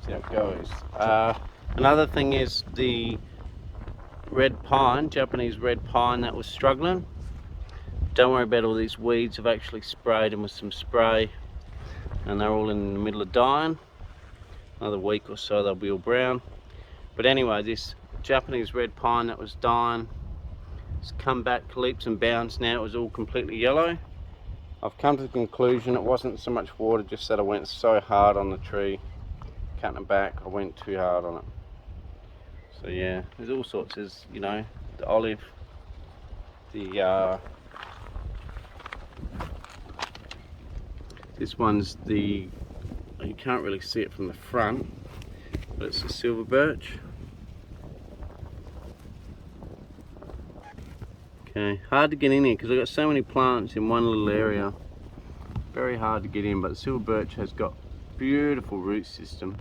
see how it goes. Another thing is the red pine, Japanese red pine, that was struggling. Don't worry about all these weeds. I've actually sprayed them with some spray, and they're all in the middle of dying. Another week or so they'll be all brown. But anyway, this Japanese red pine that was dying, it's come back leaps and bounds now. It was all completely yellow. I've come to the conclusion it wasn't so much water, just that I went so hard on the tree, cutting it back. I went too hard on it. So yeah, there's all sorts. There's, you know, the olive, the this one's the, you can't really see it from the front, but it's a silver birch. Okay, hard to get in here because I've got so many plants in one little area. Very hard to get in, but the silver birch has got beautiful root system,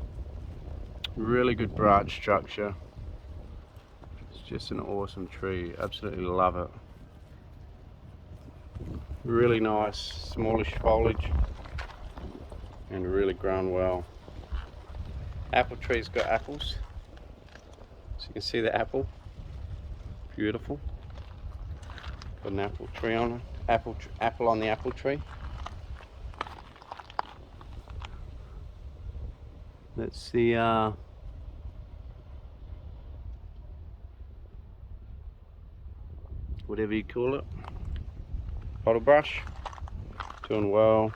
really good branch structure. It's just an awesome tree, absolutely love it. Really nice, smallish foliage, and really grown well. Apple tree's got apples, so you can see the apple, beautiful. Got an apple tree on it, apple on the apple tree. That's the whatever you call it, bottle brush, doing well.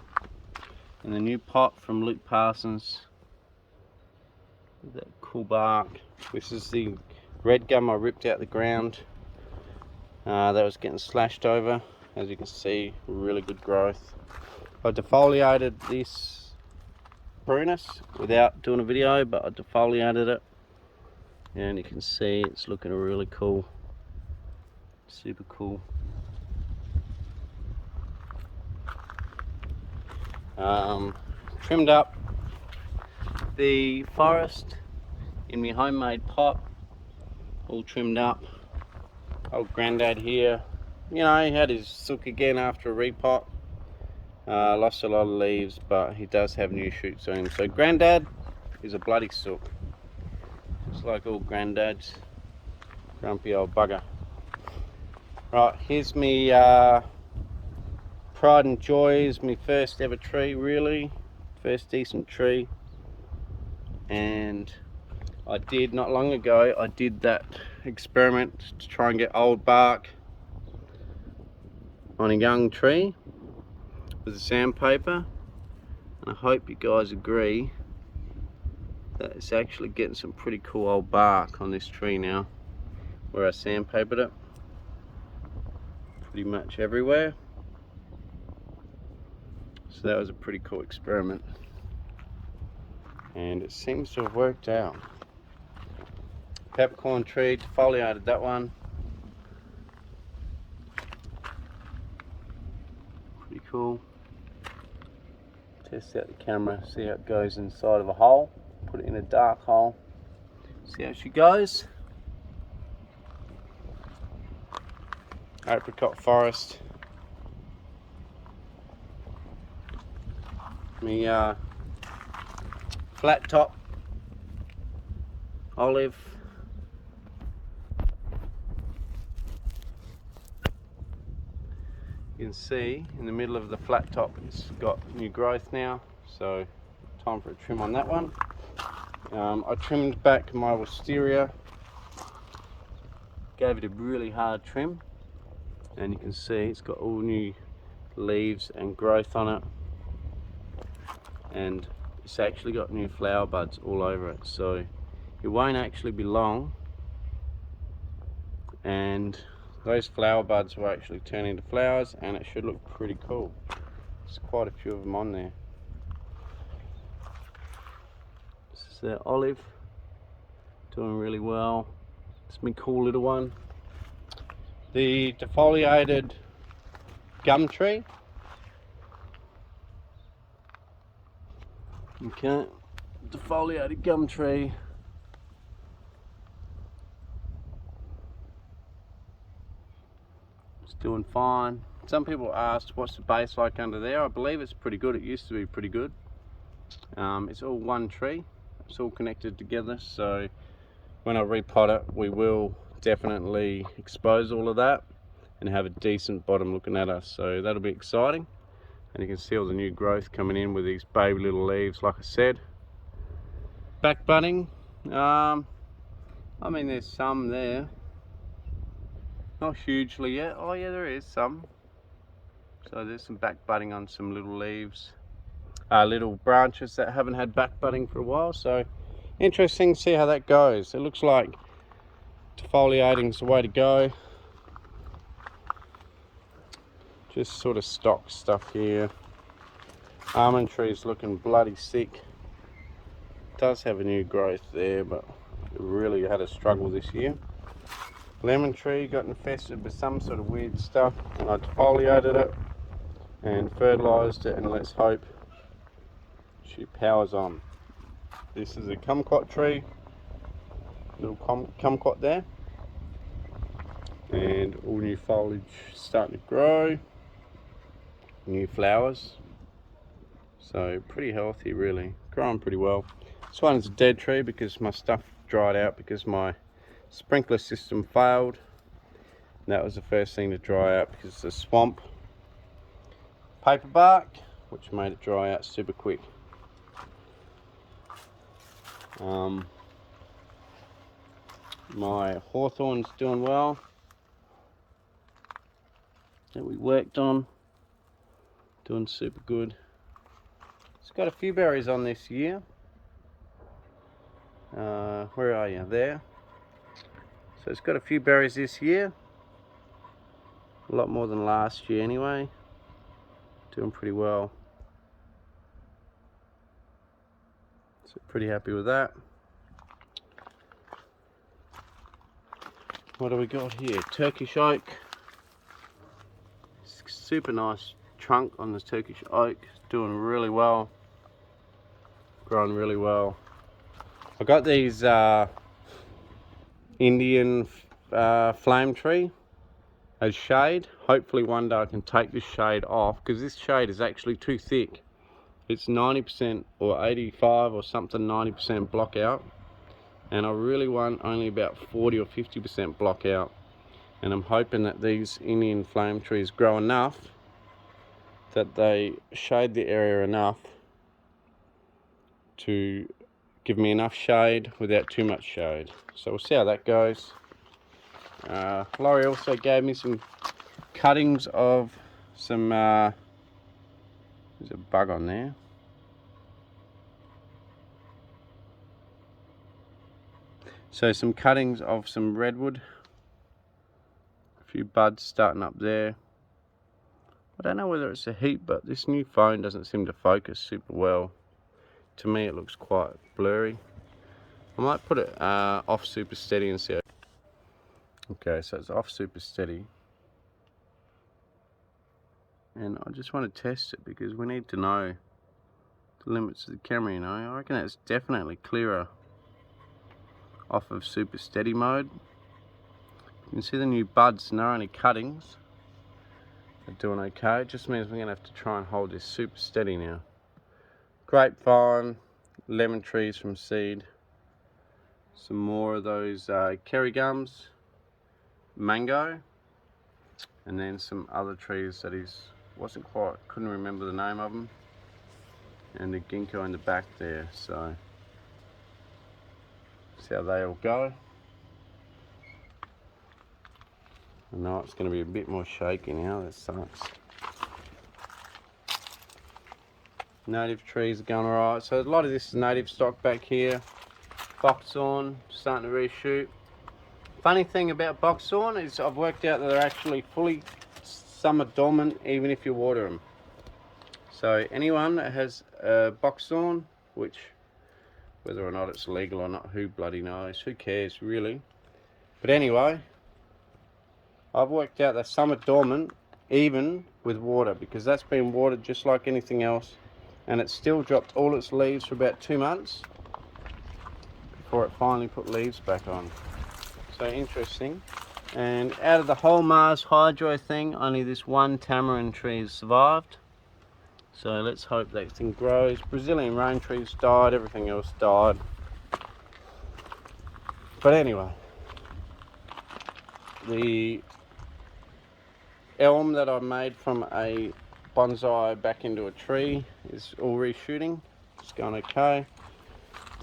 And the new pot from Luke Parsons, that cool bark. This is the red gum I ripped out the ground. That was getting slashed over. As you can see, really good growth. I defoliated this prunus without doing a video, but I defoliated it, and you can see it's looking really cool, super cool. Trimmed up the forest in my homemade pot, all trimmed up. Old granddad here, you know, he had his sook again after a repot. Lost a lot of leaves, but he does have new shoots on him. So granddad is a bloody sook, just like all granddads. Grumpy old bugger. Right, here's me pride and joy. Is my first ever tree, really, first decent tree. And I did, not long ago, I did that experiment to try and get old bark on a young tree with a sandpaper, and I hope you guys agree that it's actually getting some pretty cool old bark on this tree now, where I sandpapered it pretty much everywhere. So that was a pretty cool experiment, and it seems to have worked out. Peppercorn tree, defoliated that one. Pretty cool. Test out the camera, see how it goes inside of a hole. Put it in a dark hole. See how she goes. apricot forest. Me flat top olive. You can see in the middle of the flat top it's got new growth now, so time for a trim on that one. I trimmed back my wisteria, gave it a really hard trim, and you can see it's got all new leaves and growth on it, and it's actually got new flower buds all over it, so it won't actually be long and those flower buds will actually turn into flowers, and it should look pretty cool. There's quite a few of them on there. This is the olive, doing really well. It's my cool little one. The defoliated gum tree. Okay, defoliated gum tree. It's doing fine. Some people asked what's the base like under there. I believe it's pretty good. It used to be pretty good. It's all one tree. It's all connected together, so when I repot it, we will definitely expose all of that and have a decent bottom looking at us, so that'll be exciting. And you can see all the new growth coming in with these baby little leaves, like I said. Back budding, I mean there's some there, not hugely yet. Oh yeah, there is some. So there's some back budding on some little leaves, little branches that haven't had back budding for a while, so interesting to see how that goes. It looks like defoliating is the way to go. Just sort of stock stuff here. Almond tree's looking bloody sick. Does have a new growth there, but it really had a struggle this year. Lemon tree got infested with some sort of weird stuff, and I defoliated it and fertilized it, and let's hope she powers on. This is a kumquat tree, little kumquat there, and all new foliage starting to grow, new flowers, so pretty healthy really, growing pretty well. This one is a dead tree because my stuff dried out because my sprinkler system failed. And that was the first thing to dry out because it's a swamp. Paper bark, which made it dry out super quick. My hawthorn's doing well, that we worked on, doing super good. It's got a few berries on this year. Where are you? There. So it's got a few berries this year, a lot more than last year anyway. Doing pretty well, so pretty happy with that. What do we got here? Turkish oak. Super nice trunk on this Turkish oak, doing really well, growing really well. I got these Indian flame tree as shade. Hopefully one day I can take this shade off, because this shade is actually too thick. It's 90% or 85 or something, 90% block out, and I really want only about 40 or 50% block out. And I'm hoping that these Indian flame trees grow enough that they shade the area enough to give me enough shade without too much shade. So we'll see how that goes. Laurie also gave me some cuttings of some, there's a bug on there. So some cuttings of some redwood. A few buds starting up there. I don't know whether it's a heat, but this new phone doesn't seem to focus super well. To me it looks quite blurry. I might put it off super steady and see. Okay, so it's off super steady. And I just want to test it because we need to know the limits of the camera, you know. I reckon it's definitely clearer off of super steady mode. You can see the new buds, and they're only cuttings. are doing okay. It just means we're going to have to try and hold this super steady now. Grapevine, lemon trees from seed, some more of those kerry gums, mango, and then some other trees that couldn't remember the name of them, and the ginkgo in the back there. So see how they all go. I know it's going to be a bit more shaky now, that sucks. Native trees are going alright. So a lot of this is native stock back here. Boxthorn starting to reshoot. Funny thing about boxthorn is I've worked out that they're actually fully summer dormant even if you water them. So anyone that has boxthorn, which whether or not it's legal or not, who bloody knows, who cares really. But anyway, I've worked out they're summer dormant even with water, because that's been watered just like anything else, and it still dropped all its leaves for about 2 months before it finally put leaves back on. So interesting. And out of the whole Mars hydro thing, only this one tamarind tree has survived. So let's hope that thing grows. Brazilian rain trees died, everything else died. But anyway, the elm that I made from a bonsai back into a tree is all reshooting. It's going okay.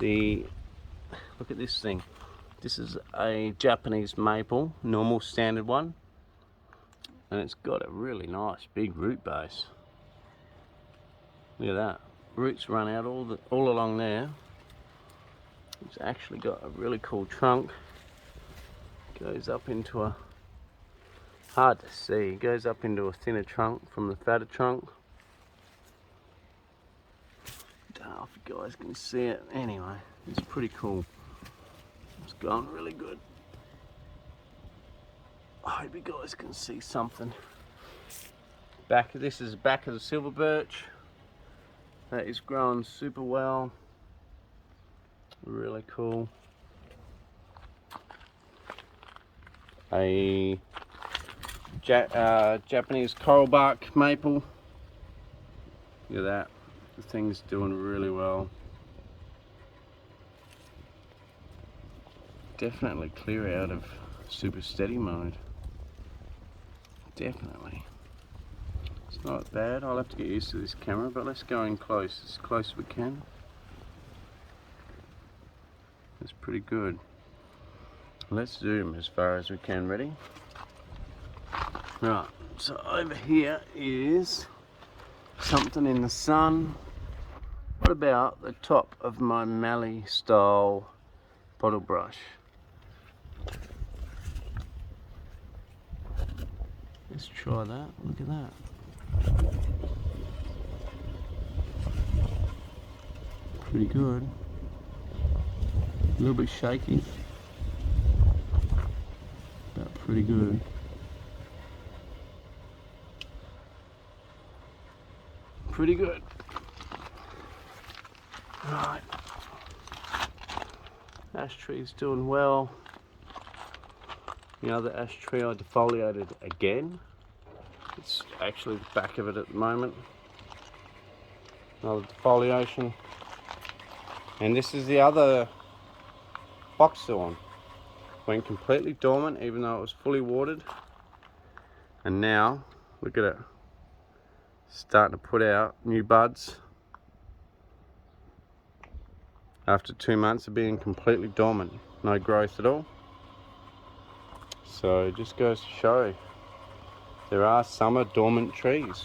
Look at this thing. This is a Japanese maple, normal standard one, and it's got a really nice big root base. Look at that. Roots run out all along there. It's actually got a really cool trunk. Goes up into a, hard to see, goes up into a thinner trunk from the fatter trunk. Don't know if you guys can see it. Anyway, it's pretty cool. It's going really good. I hope you guys can see something. This is back of the silver birch. That is growing super well. Really cool. A Japanese coral bark maple. Look at that. The thing's doing really well. Definitely clear out of super steady mode. Definitely. It's not bad. I'll have to get used to this camera, but let's go in close, as close as we can. That's pretty good. Let's zoom as far as we can. Ready? Right, so over here is something in the sun. What about the top of my mallee style bottle brush? Let's try that. Look at that. Pretty good. A little bit shaky, but pretty good. Pretty good. Right. Ash tree's doing well. The other ash tree I defoliated again. It's actually the back of it at the moment. Another defoliation. And this is the other boxthorn. Went completely dormant even though it was fully watered. And now, look at it. Starting to put out new buds. After 2 months of being completely dormant. No growth at all. So it just goes to show there are summer dormant trees.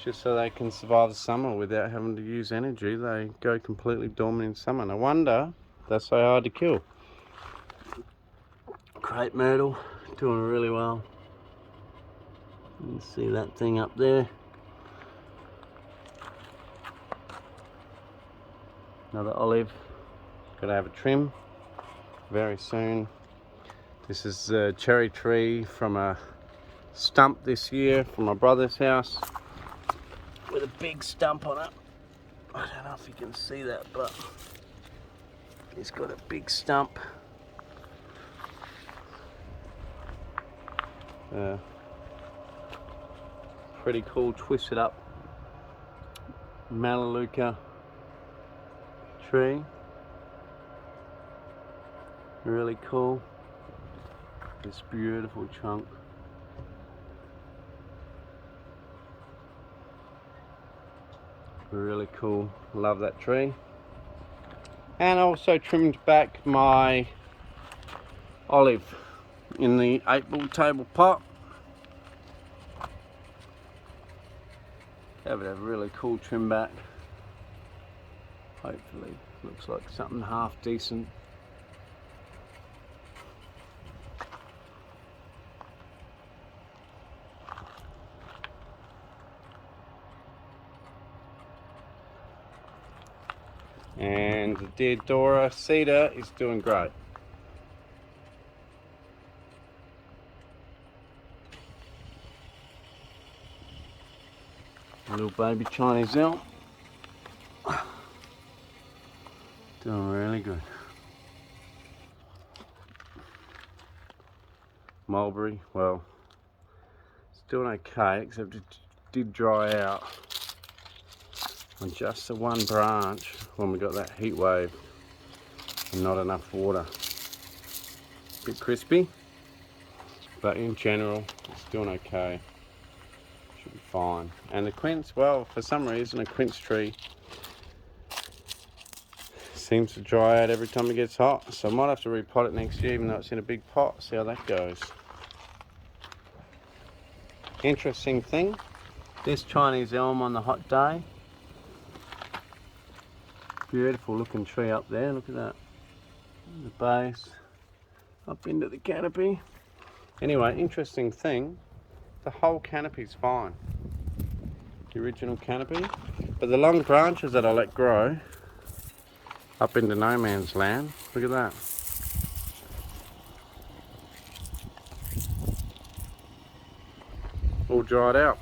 Just so they can survive the summer without having to use energy, they go completely dormant in summer. No wonder they're so hard to kill. Crepe myrtle, doing really well. You can see that thing up there. Another olive. Gotta have a trim very soon. This is a cherry tree from a stump this year from my brother's house with a big stump on it. I don't know if you can see that, but it's got a big stump. Pretty cool, twisted up Melaleuca tree. Really cool. This beautiful trunk. Really cool. Love that tree. And I also trimmed back my olive in the 8-ball table pot. Have it a really cool trim back. Hopefully looks like something half decent. And the Deodora cedar is doing great. Little baby Chinese elm. Doing really good. Mulberry, well, it's doing okay, except it did dry out on just the one branch when we got that heat wave and not enough water. Bit crispy, but in general, it's doing okay. Should be fine. And the quince, well, for some reason, a quince tree seems to dry out every time it gets hot, so I might have to repot it next year, even though it's in a big pot. See how that goes. Interesting thing, this Chinese elm on the hot day, beautiful looking tree up there. Look at that, the base up into the canopy. Anyway, interesting thing, the whole canopy's fine, the original canopy, but the long branches that I let grow up into no man's land, look at that. All dried out.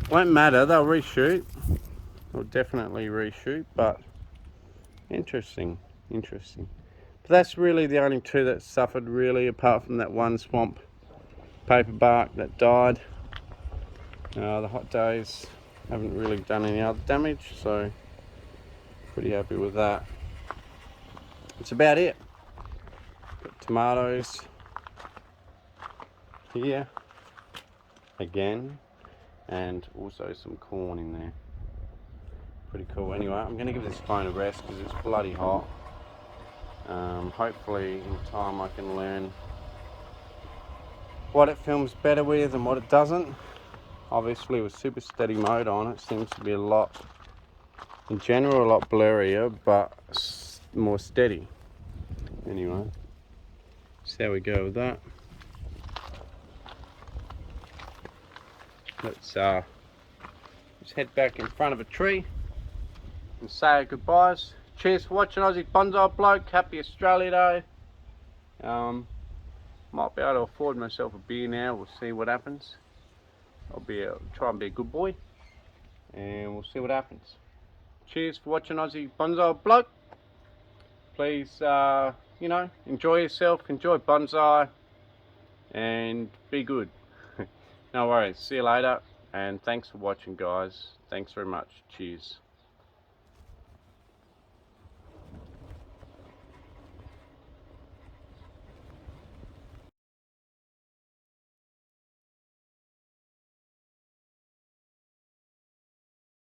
Won't matter, they'll reshoot. They'll definitely reshoot, but interesting. But that's really the only two that suffered really, apart from that one swamp paperbark that died. The hot days haven't really done any other damage, so pretty happy with that. That's about it. Got tomatoes here again, and also some corn in there. Pretty cool. Anyway, I'm going to give this phone a rest because it's bloody hot. Hopefully in time I can learn what it films better with and what it doesn't. Obviously with super steady mode on, it seems to be a lot, in general, a lot blurrier, but more steady. Anyway, see how we go with that. Let's head back in front of a tree and say our goodbyes. Cheers for watching, Aussie Bonsai Bloke. Happy Australia Day. Might be able to afford myself a beer now. We'll see what happens. I'll try and be a good boy, and we'll see what happens. Cheers for watching, Aussie Bonsai Bloke. Please, you know, enjoy yourself, enjoy bonsai, and be good. No worries. See you later, and thanks for watching, guys. Thanks very much. Cheers.